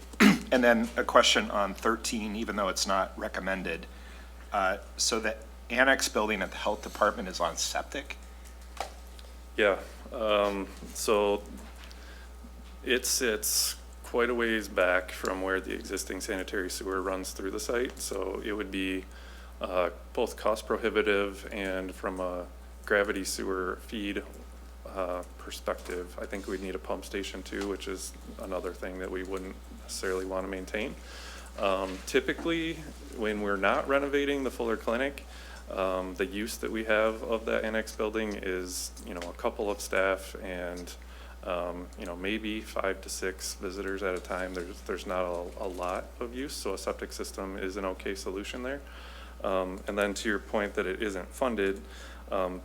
And then a question on 13, even though it's not recommended. So the annex building at the health department is on septic? Yeah, so it sits quite a ways back from where the existing sanitary sewer runs through the site. So it would be both cost prohibitive and from a gravity sewer feed perspective, I think we'd need a pump station too, which is another thing that we wouldn't necessarily want to maintain. Typically, when we're not renovating the Fuller Clinic, the use that we have of that annex building is, you know, a couple of staff and, you know, maybe 5 to 6 visitors at a time. There's not a lot of use, so a septic system is an okay solution there. And then to your point that it isn't funded,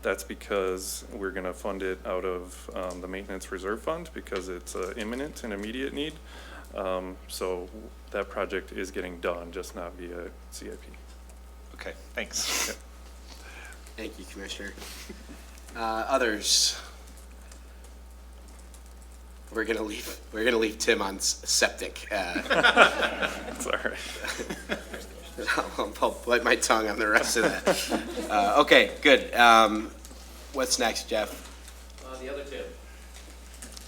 that's because we're going to fund it out of the maintenance reserve fund because it's an imminent and immediate need. So that project is getting done, just not via CIP. Okay, thanks. Okay. Thank you, Commissioner. Others? We're gonna leave Tim on septic. It's all right. I'll bite my tongue on the rest of that. Okay, good. What's next, Jeff? The other Tim.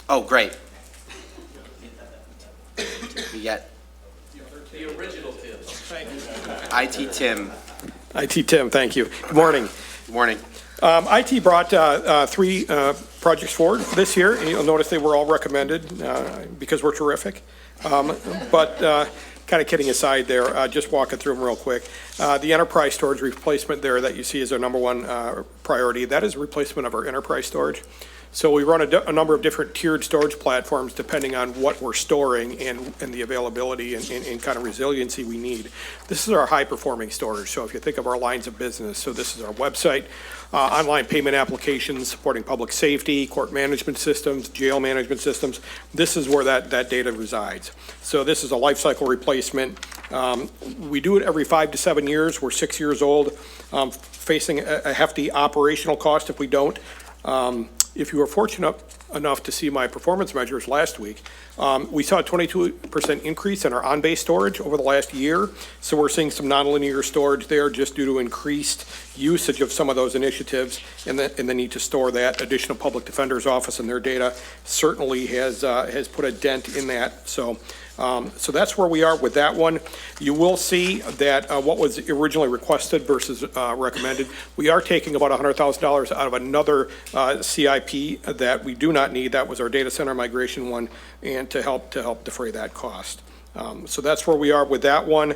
Oh, great. We got The original Tim. IT Tim. IT Tim, thank you. Good morning. Good morning. IT brought 3 projects forward this year. You'll notice they were all recommended because we're terrific. But kind of kidding aside there, just walking through them real quick. The enterprise storage replacement there that you see is our number one priority. That is replacement of our enterprise storage. So we run a number of different tiered storage platforms depending on what we're storing and the availability and kind of resiliency we need. This is our high-performing storage. So if you think of our lines of business, so this is our website, online payment applications supporting public safety, court management systems, jail management systems. This is where that data resides. So this is a life cycle replacement. We do it every 5 to 7 years. We're 6 years old, facing a hefty operational cost if we don't. if you were fortunate enough to see my performance measures last week, we saw a 22% increase in our on-base storage over the last year. So we're seeing some nonlinear storage there just due to increased usage of some of those initiatives and the need to store that. Additional public defender's office and their data certainly has put a dent in that. So that's where we are with that one. You will see that what was originally requested versus recommended, we are taking about $100,000 out of another CIP that we do not need. That was our data center migration one, and to help defray that cost. So that's where we are with that one.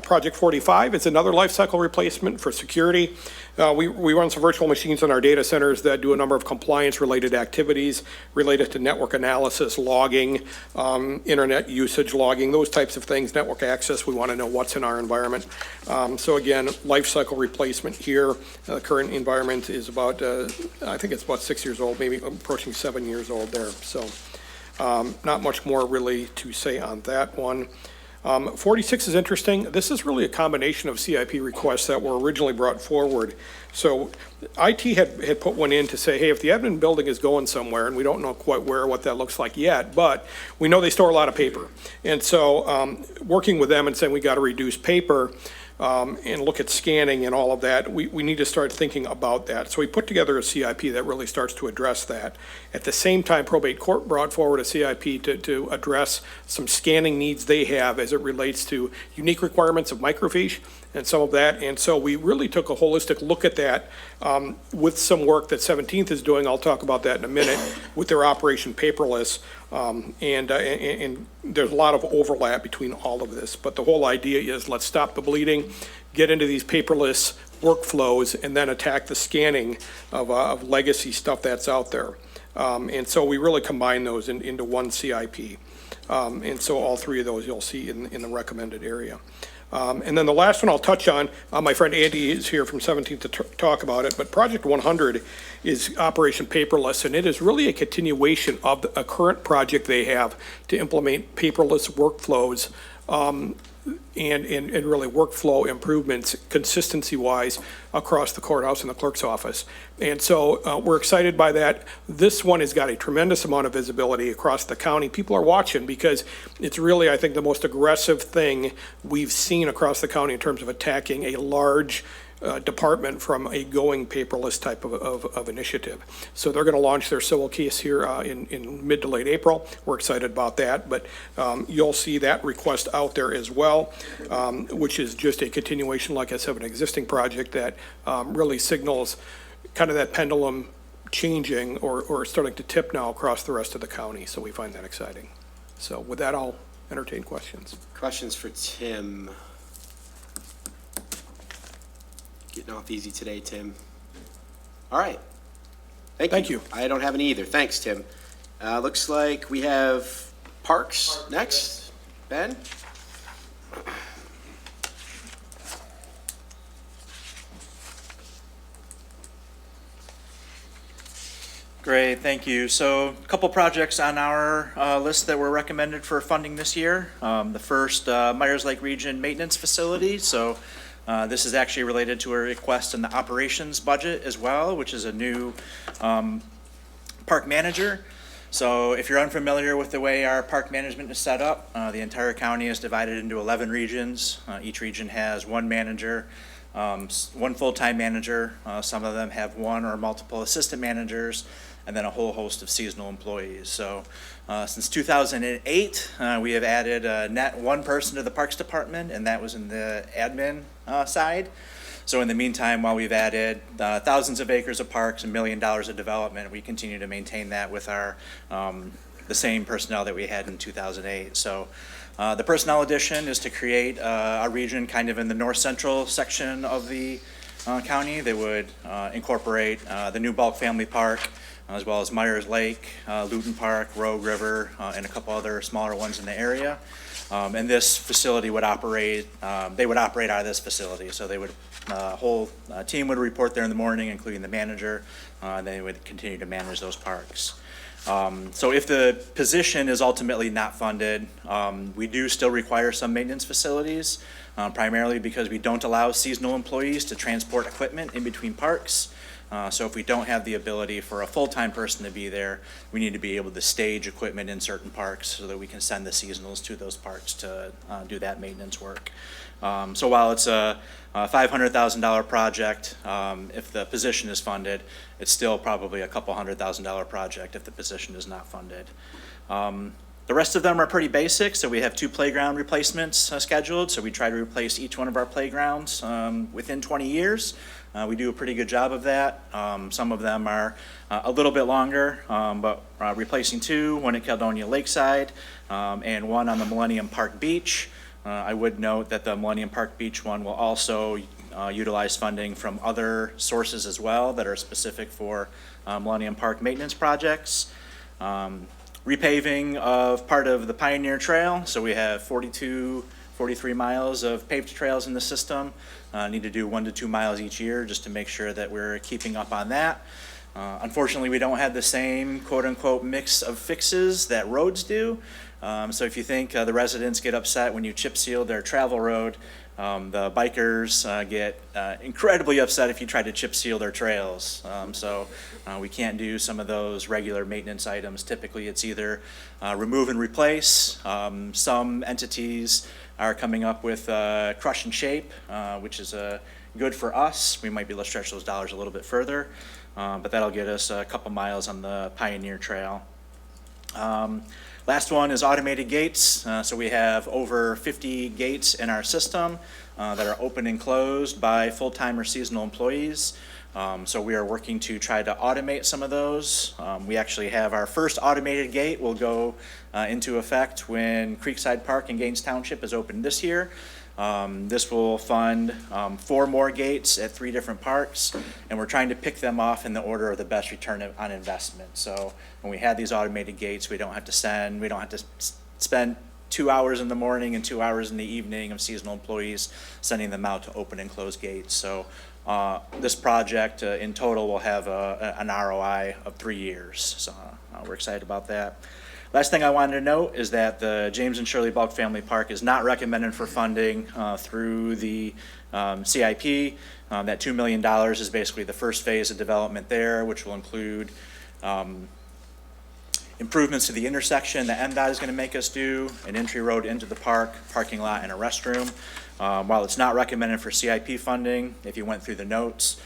Project 45 is another life cycle replacement for security. We run some virtual machines in our data centers that do a number of compliance-related activities related to network analysis, logging, internet usage logging, those types of things, network access. We want to know what's in our environment. So again, life cycle replacement here. The current environment is about, I think it's about 6 years old, maybe approaching 7 years old there. So not much more really to say on that one. 46 is interesting. This is really a combination of CIP requests that were originally brought forward. So IT had put one in to say, hey, if the admin building is going somewhere, and we don't know quite where, what that looks like yet, but we know they store a lot of paper. And so working with them and saying we got to reduce paper, and look at scanning and all of that, we need to start thinking about that. So we put together a CIP that really starts to address that. At the same time, probate court brought forward a CIP to address some scanning needs they have as it relates to unique requirements of microfiche and some of that. And so we really took a holistic look at that with some work that 17th is doing. I'll talk about that in a minute with their Operation Paperless. And there's a lot of overlap between all of this. But the whole idea is let's stop the bleeding, get into these paperless workflows, and then attack the scanning of legacy stuff that's out there. And so we really combine those into one CIP. And so all three of those you'll see in the recommended area. And then the last one I'll touch on, my friend Andy is here from 17th to talk about it, but Project 100 is Operation Paperless, and it is really a continuation of a current project they have to implement paperless workflows and really workflow improvements consistency-wise across the courthouse and the clerk's office. And so we're excited by that. This one has got a tremendous amount of visibility across the county. People are watching because it's really, I think, the most aggressive thing we've seen across the county in terms of attacking a large department from a going paperless type of initiative. So they're going to launch their civil case here in mid to late April. We're excited about that, but you'll see that request out there as well, which is just a continuation, like I said, of an existing project that really signals kind of that pendulum changing or starting to tip now across the rest of the county. So we find that exciting. So with that, I'll entertain questions. Questions for Tim? Getting off easy today, Tim. All right. Thank you. I don't have any either. Thanks, Tim. Looks like we have Parks next. Ben? Great, thank you. So a couple projects on our list that were recommended for funding this year. The first, Myers Lake Region Maintenance Facility. So this is actually related to a request in the operations budget as well, which is a new park manager. So if you're unfamiliar with the way our park management is set up, the entire county is divided into 11 regions. Each region has one manager, one full-time manager. Some of them have one or multiple assistant managers, and then a whole host of seasonal employees. So since 2008, we have added a net one person to the Parks Department, and that was in the admin side. So in the meantime, while we've added thousands of acres of parks and $1 million of development, we continue to maintain that with our the same personnel that we had in 2008. So the personnel addition is to create a region kind of in the north central section of the county that would incorporate the new Bulk Family Park, as well as Myers Lake, Luton Park, Rogue River, and a couple other smaller ones in the area. And this facility would operate, they would operate out of this facility. So they would, whole team would report there in the morning, including the manager, and they would continue to manage those parks. So if the position is ultimately not funded, we do still require some maintenance facilities, primarily because we don't allow seasonal employees to transport equipment in between parks. So if we don't have the ability for a full-time person to be there, we need to be able to stage equipment in certain parks so that we can send the seasonals to those parks to do that maintenance work. So while it's a $500,000 project, if the position is funded, it's still probably a couple $100,000 project if the position is not funded. The rest of them are pretty basic, so we have 2 playground replacements scheduled, so we try to replace each one of our playgrounds within 20 years. We do a pretty good job of that. Some of them are a little bit longer, but replacing 2, one at Caledonia Lakeside and one on the Millennium Park Beach. I would note that the Millennium Park Beach one will also utilize funding from other sources as well that are specific for Millennium Park maintenance projects. Repaving of part of the Pioneer Trail, so we have 43 miles of paved trails in the system. Need to do 1 to 2 miles each year just to make sure that we're keeping up on that. Unfortunately, we don't have the same quote-unquote mix of fixes that roads do. So if you think the residents get upset when you chip seal their travel road, the bikers get incredibly upset if you try to chip seal their trails. So we can't do some of those regular maintenance items. Typically, it's either remove and replace. Some entities are coming up with crush and shape, which is good for us. We might be able to stretch those dollars a little bit further, but that'll get us a couple miles on the Pioneer Trail. Last one is automated gates. So we have over 50 gates in our system that are open and closed by full-time or seasonal employees. So we are working to try to automate some of those. We actually have our first automated gate will go into effect when Creekside Park in Gaines Township is opened this year. This will fund 4 more gates at 3 different parks, and we're trying to pick them off in the order of the best return on investment. So when we have these automated gates, we don't have to spend 2 hours in the morning and 2 hours in the evening of seasonal employees sending them out to open and close gates. So this project in total will have an ROI of 3 years. So we're excited about that. Last thing I wanted to note is that the James and Shirley Bulk Family Park is not recommended for funding through the CIP. That $2 million is basically the first phase of development there, which will include improvements to the intersection that MDOT is going to make us do, an entry road into the park, parking lot, and a restroom. While it's not recommended for CIP funding, if you went through the notes,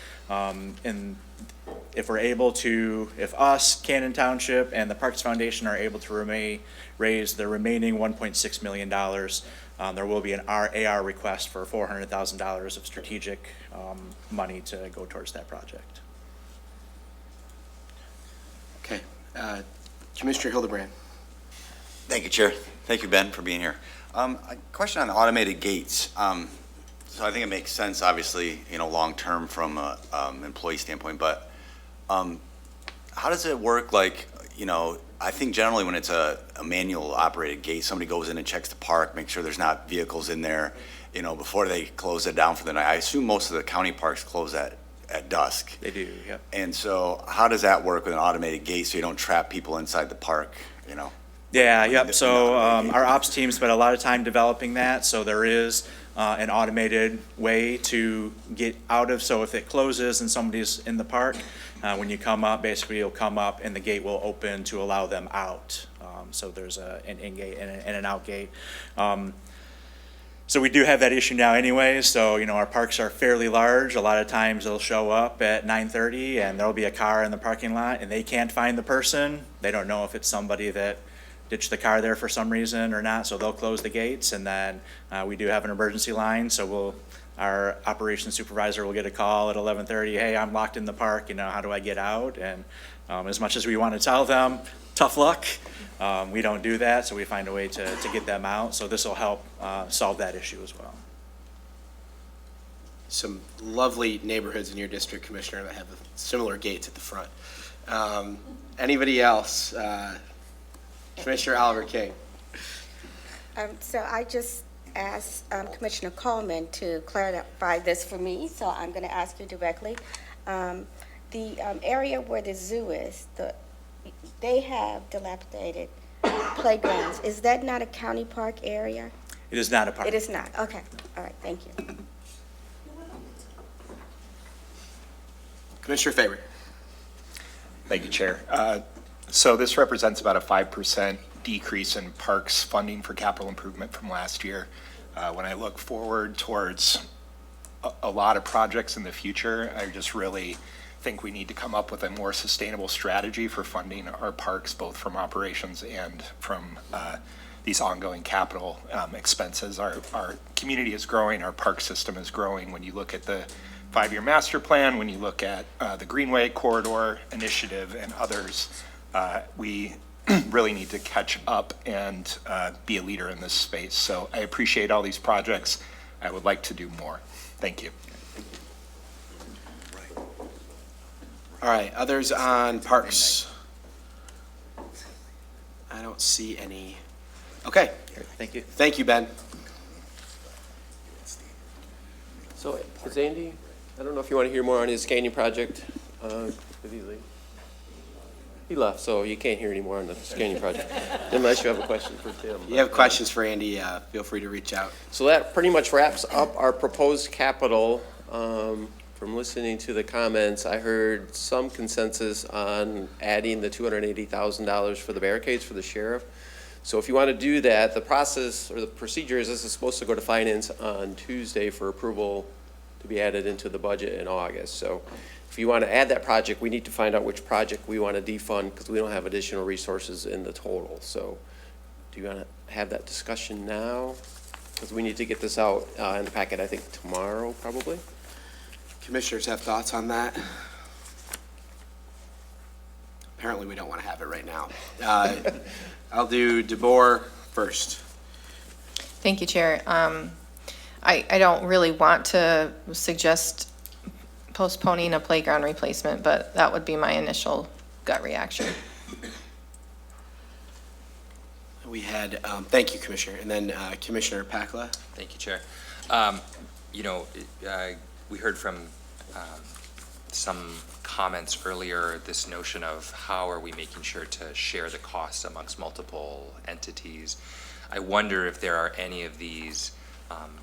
if we're able to, if us, Cannon Township, and the Parks Foundation are able to raise the remaining $1.6 million, there will be an AR request for $400,000 of strategic money to go towards that project. Okay. Commissioner Hildebrand. Thank you, Chair. Thank you, Ben, for being here. A question on the automated gates. So I think it makes sense, obviously, long-term from an employee standpoint, but how does it work? Like, I think generally when it's a manual operated gate, somebody goes in and checks the park, make sure there's not vehicles in there, before they close it down for the night. I assume most of the county parks close at dusk. They do, yep. And so how does that work with an automated gate so you don't trap people inside the park, Yeah, yep. So our ops team spent a lot of time developing that. So there is an automated way to get out of, so if it closes and somebody's in the park, when you come up, basically you'll come up and the gate will open to allow them out. So there's an in-gate and an out-gate. So we do have that issue now anyway. So, our parks are fairly large. A lot of times they'll show up at 9:30 and there'll be a car in the parking lot and they can't find the person. They don't know if it's somebody that ditched the car there for some reason or not, so they'll close the gates, and then we do have an emergency line, so our operations supervisor will get a call at 11:30, hey, I'm locked in the park, how do I get out? And as much as we want to tell them, tough luck, we don't do that, so we find a way to get them out, so this will help solve that issue as well. Some lovely neighborhoods in your district, Commissioner, that have similar gates at the front. Anybody else? Commissioner Oliver King. So I just asked Commissioner Coleman to clarify this for me, so I'm going to ask you directly. The area where the zoo is, they have dilapidated playgrounds. Is that not a county park area? It is not a park. It is not. Okay. All right. Thank you. Commissioner Faber. Thank you, Chair. So this represents about a 5% decrease in parks funding for capital improvement from last year. When I look forward towards a lot of projects in the future, I just really think we need to come up with a more sustainable strategy for funding our parks, both from operations and from these ongoing capital expenses. Our community is growing, our park system is growing. When you look at the 5-year master plan, when you look at the Greenway Corridor Initiative and others, we really need to catch up and be a leader in this space. So I appreciate all these projects. I would like to do more. Thank you. All right, others on parks? I don't see any. Okay. Thank you. Thank you, Ben. So is Andy, I don't know if you want to hear more on his scanning project. Did he leave? He left, so you can't hear any more on the scanning project, unless you have a question for Tim. If you have questions for Andy, feel free to reach out. So that pretty much wraps up our proposed capital. From listening to the comments, I heard some consensus on adding the $280,000 for the barricades for the sheriff. So if you want to do that, the process or the procedure is this is supposed to go to finance on Tuesday for approval to be added into the budget in August. So if you want to add that project, we need to find out which project we want to defund because we don't have additional resources in the total. So do you want to have that discussion now? Because we need to get this out in the packet, I think, tomorrow, probably. Commissioners have thoughts on that? Apparently, we don't want to have it right now. I'll do DeBoer first. Thank you, Chair. I don't really want to suggest postponing a playground replacement, but that would be my initial gut reaction. We had, thank you, Commissioner, and then Commissioner Pakla. Thank you, Chair. You know, we heard from some comments earlier, this notion of how are we making sure to share the costs amongst multiple entities. I wonder if there are any of these,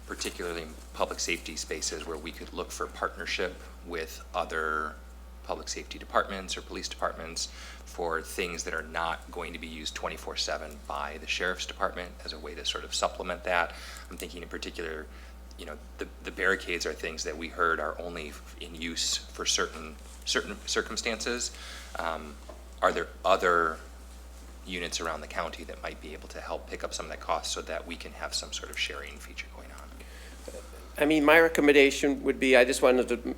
particularly in public safety spaces, where we could look for partnership with other public safety departments or police departments for things that are not going to be used 24/7 by the sheriff's department as a way to sort of supplement that. I'm thinking in particular, you know, the barricades are things that we heard are only in use for certain circumstances. Are there other units around the county that might be able to help pick up some of that cost so that we can have some sort of sharing feature going on? I mean, my recommendation would be, I just wanted to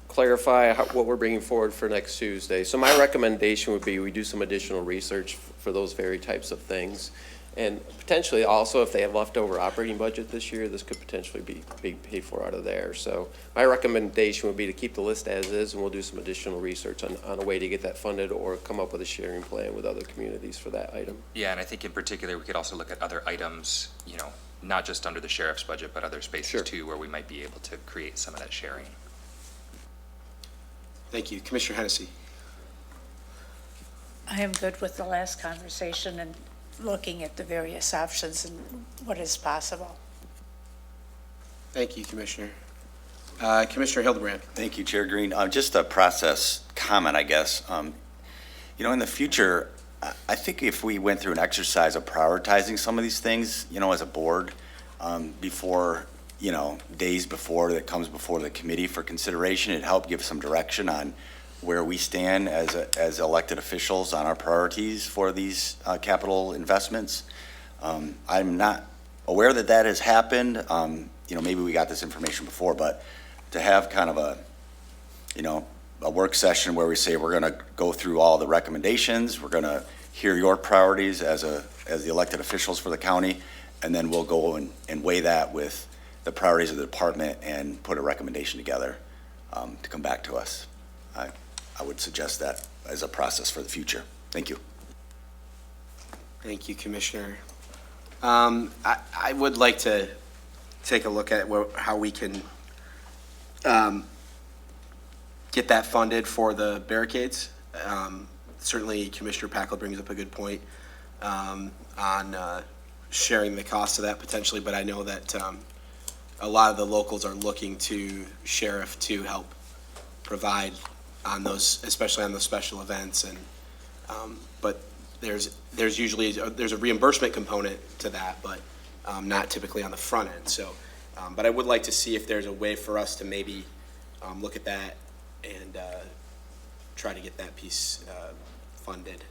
clarify what we're bringing forward for next Tuesday. So my recommendation would be we do some additional research for those very types of things. And potentially also, if they have leftover operating budget this year, this could potentially be paid for out of there. So my recommendation would be to keep the list as is, and we'll do some additional research on a way to get that funded or come up with a sharing plan with other communities for that item. Yeah, and I think in particular, we could also look at other items, you know, not just under the sheriff's budget, but other spaces too, where we might be able to create some of that sharing. Thank you. Commissioner Hennessy. I am good with the last conversation and looking at the various options and what is possible. Thank you, Commissioner. Commissioner Hildebrand. Thank you, Chair Green. Just a process comment, I guess. You know, in the future, I think if we went through an exercise of prioritizing some of these things, you know, as a board, before, you know, days before that comes before the committee for consideration, it'd help give some direction on where we stand as elected officials on our priorities for these capital investments. I'm not aware that that has happened. You know, maybe we got this information before, but to have kind of a, you know, a work session where we say we're going to go through all the recommendations, we're going to hear your priorities as the elected officials for the county, and then we'll go and weigh that with the priorities of the department and put a recommendation together to come back to us. I would suggest that as a process for the future. Thank you. Thank you, Commissioner. I would like to take a look at how we can get that funded for the barricades. Certainly, Commissioner Pakla brings up a good point on sharing the cost of that potentially, but I know that a lot of the locals are looking to sheriff to help provide on those, especially on those special events. And, but there's usually, there's a reimbursement component to that, but not typically on the front end. So, but I would like to see if there's a way for us to maybe look at that and try to get that piece funded.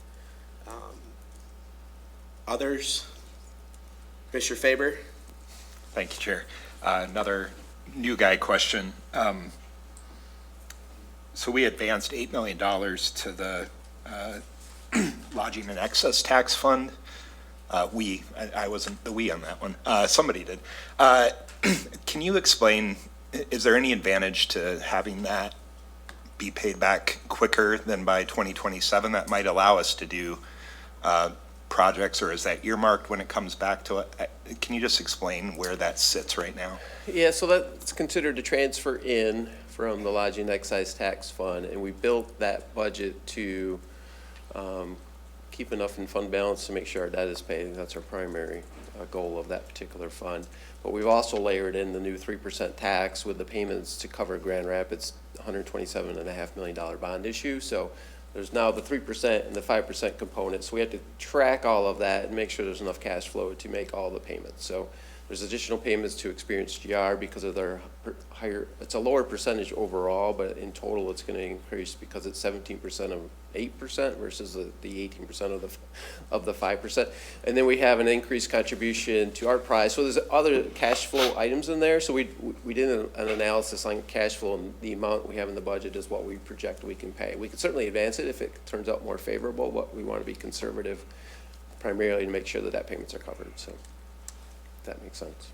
Others? Commissioner Faber? Thank you, Chair. Another new guy question. So we advanced $8 million to the Lodging and Excess Tax Fund. I wasn't the we on that one. Somebody did. Can you explain, is there any advantage to having that be paid back quicker than by 2027? That might allow us to do projects, or is that earmarked when it comes back to it? Can you just explain where that sits right now? Yeah, so that's considered a transfer in from the Lodging Excise Tax Fund, and we built that budget to keep enough in fund balance to make sure our debt is paid. That's our primary goal of that particular fund. But we've also layered in the new 3% tax with the payments to cover Grand Rapids' $127.5 million bond issue. So there's now the 3% and the 5% component. So we have to track all of that and make sure there's enough cash flow to make all the payments. So there's additional payments to Experience GR because of their higher, it's a lower percentage overall, but in total it's going to increase because it's 17% of 8% versus the 18% of the 5%. And then we have an increased contribution to Art Prize. So there's other cash flow items in there. So we did an analysis on cash flow, and the amount we have in the budget is what we project we can pay. We can certainly advance it if it turns out more favorable, but we want to be conservative primarily to make sure that payments are covered. So if that makes sense.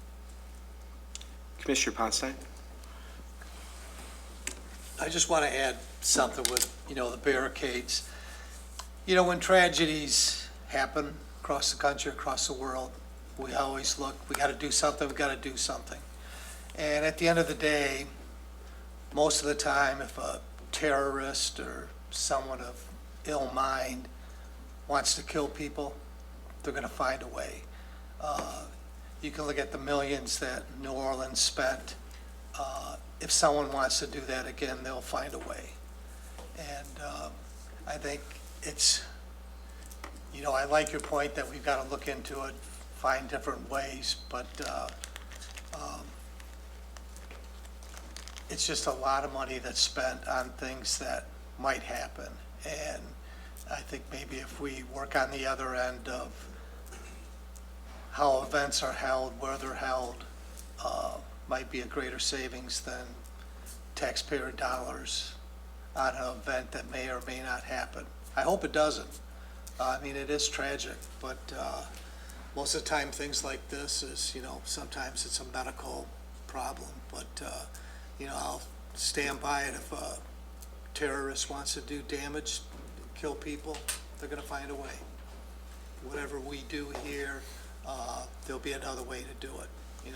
Commissioner Ponstein? I just want to add something with, the barricades. When tragedies happen across the country, across the world, we always look, we got to do something, we got to do something. And at the end of the day, most of the time, if a terrorist or someone of ill mind wants to kill people, they're going to find a way. You can look at the millions that New Orleans spent. If someone wants to do that again, they'll find a way. And I think it's, I like your point that we've got to look into it, find different ways, but it's just a lot of money that's spent on things that might happen. And I think maybe if we work on the other end of how events are held, where they're held, might be a greater savings than taxpayer dollars on an event that may or may not happen. I hope it doesn't. It is tragic, but most of the time things like this is, sometimes it's a medical problem, but, I'll stand by it. If a terrorist wants to do damage, kill people, they're gonna find a way. Whatever we do here, there'll be another way to do it,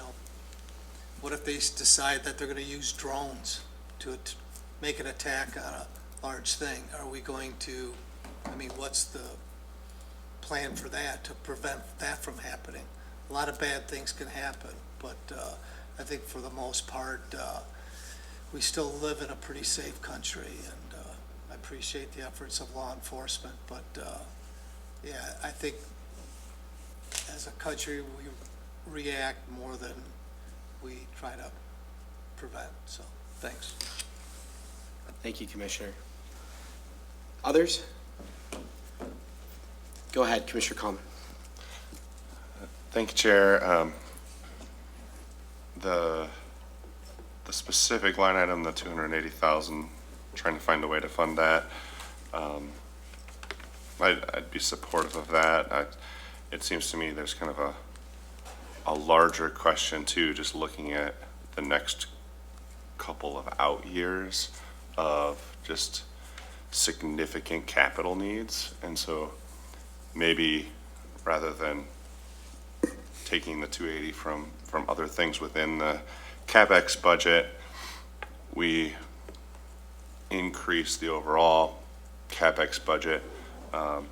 What if they decide that they're gonna use drones to make an attack on a large thing? Are we going to, what's the plan for that, to prevent that from happening? A lot of bad things can happen, but I think for the most part, we still live in a pretty safe country, and I appreciate the efforts of law enforcement, but yeah, I think as a country, we react more than we try to prevent, so thanks. Thank you, Commissioner. Others? Go ahead, Commissioner Coleman. Thank you, Chair. The specific line item, the 280,000, trying to find a way to fund that. I'd be supportive of that. It seems to me there's kind of a larger question too, just looking at the next couple of out years of just significant capital needs. And so maybe rather than taking the 280 from other things within the CapEx budget, we increase the overall CapEx budget, not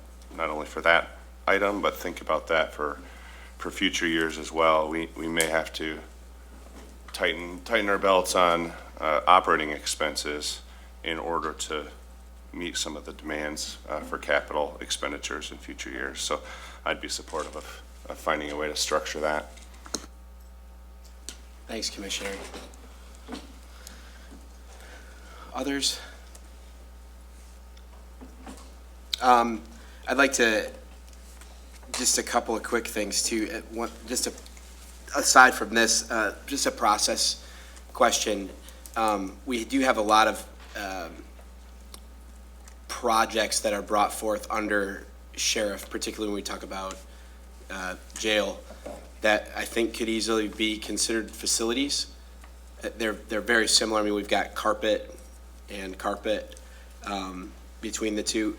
only for that item, but think about that for future years as well. We may have to tighten our belts on operating expenses in order to meet some of the demands for capital expenditures in future years. So I'd be supportive of finding a way to structure that. Thanks, Commissioner. Others? I'd like to, just a couple of quick things too. Aside from this, just a process question. We do have a lot of projects that are brought forth under sheriff, particularly when we talk about jail, that I think could easily be considered facilities. They're very similar. I mean, we've got carpet and carpet between the two.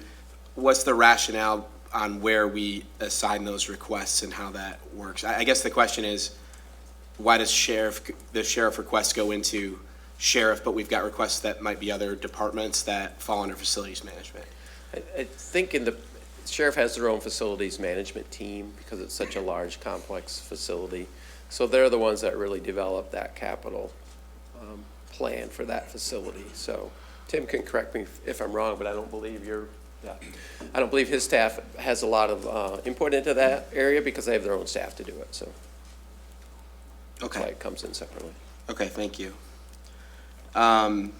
What's the rationale on where we assign those requests and how that works? I guess the question is, why does the sheriff request go into sheriff, but we've got requests that might be other departments that fall under facilities management? I think the sheriff has their own facilities management team because it's such a large, complex facility. So they're the ones that really develop that capital plan for that facility. So Tim can correct me if I'm wrong, but I don't believe I don't believe his staff has a lot of input into that area because they have their own staff to do it. So that's why it comes in separately. Okay, thank you. All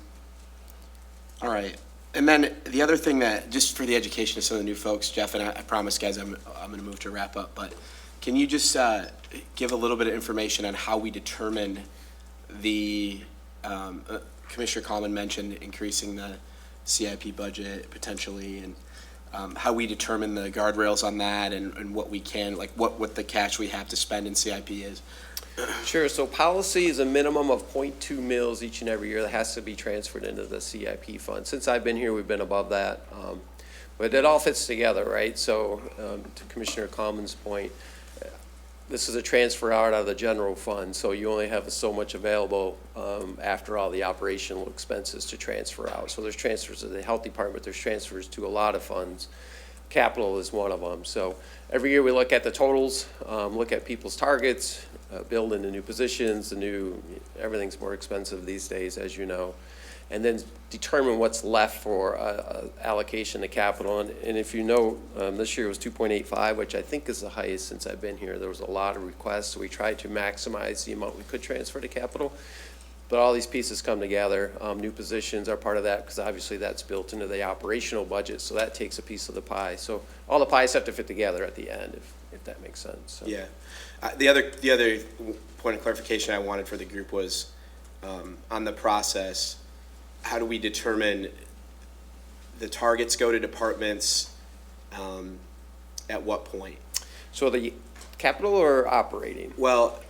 right. And then the other thing that, just for the education of some of the new folks, Jeff, and I promise, guys, I'm going to move to wrap up, but can you just give a little bit of information on how we determine Commissioner Coleman mentioned increasing the CIP budget potentially, and how we determine the guardrails on that and what we can, like what the cash we have to spend in CIP is? Sure. So policy is a minimum of 0.2 mils each and every year that has to be transferred into the CIP fund. Since I've been here, we've been above that. But it all fits together, right? So to Commissioner Coleman's point, this is a transfer out of the general fund. So you only have so much available after all the operational expenses to transfer out. So there's transfers to the health department. There's transfers to a lot of funds. Capital is one of them. So every year we look at the totals, look at people's targets, build into new positions, everything's more expensive these days, as you know, and then determine what's left for allocation to capital. And if you know, this year was 2.85, which I think is the highest since I've been here. There was a lot of requests, so we tried to maximize the amount we could transfer to capital. But all these pieces come together. New positions are part of that because obviously that's built into the operational budget, so that takes a piece of the pie. So all the pies have to fit together at the end, if that makes sense. So. Yeah. The other point of clarification I wanted for the group was on the process. How do we determine the targets go to departments at what point? So the capital or operating? Well,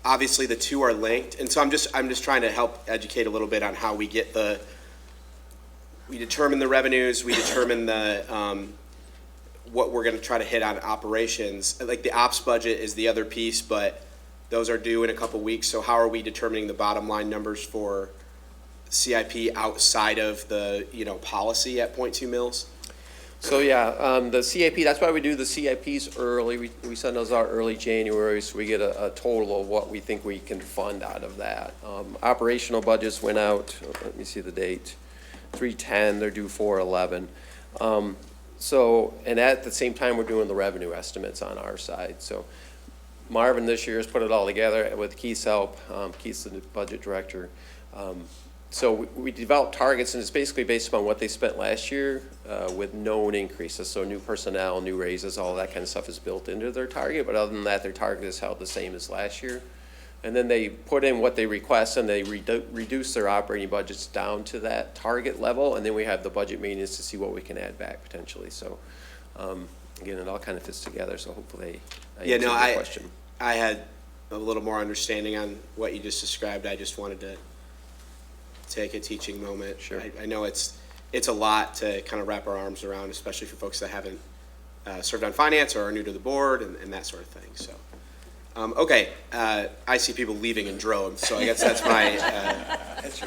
obviously the two are linked, and so I'm just trying to help educate a little bit on how we get we determine the revenues, we determine the what we're going to try to hit on operations. Like the ops budget is the other piece, but those are due in a couple weeks. So how are we determining the bottom line numbers for CIP outside of the policy at 0.2 mils? So yeah, the CIP, that's why we do the CIPs early. We send those out early January, so we get a total of what we think we can fund out of that. Operational budgets went out, let me see the date, 3/10, they're due 4/11. So, and at the same time, we're doing the revenue estimates on our side. So Marvin this year has put it all together with Keith's help. Keith's the budget director. So we developed targets, and it's basically based upon what they spent last year with known increases. So new personnel, new raises, all that kind of stuff is built into their target. But other than that, their target is held the same as last year. And then they put in what they request, and they reduce their operating budgets down to that target level. And then we have the budget meetings to see what we can add back potentially. So again, it all kind of fits together. So hopefully I answered your question. I had a little more understanding on what you just described. I just wanted to take a teaching moment. Sure. I know it's a lot to kind of wrap our arms around, especially for folks that haven't served on finance or are new to the board and that sort of thing. So, okay, I see people leaving in droves, so I guess that's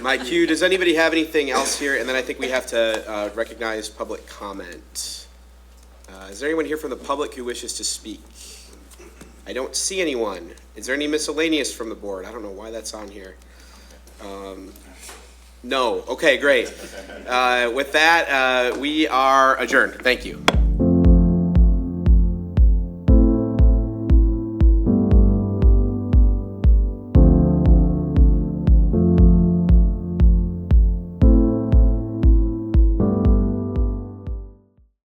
my cue. Does anybody have anything else here? And then I think we have to recognize public comment. Is there anyone here from the public who wishes to speak? I don't see anyone. Is there any miscellaneous from the board? I don't know why that's on here. No. Okay, great. With that, we are adjourned. Thank you.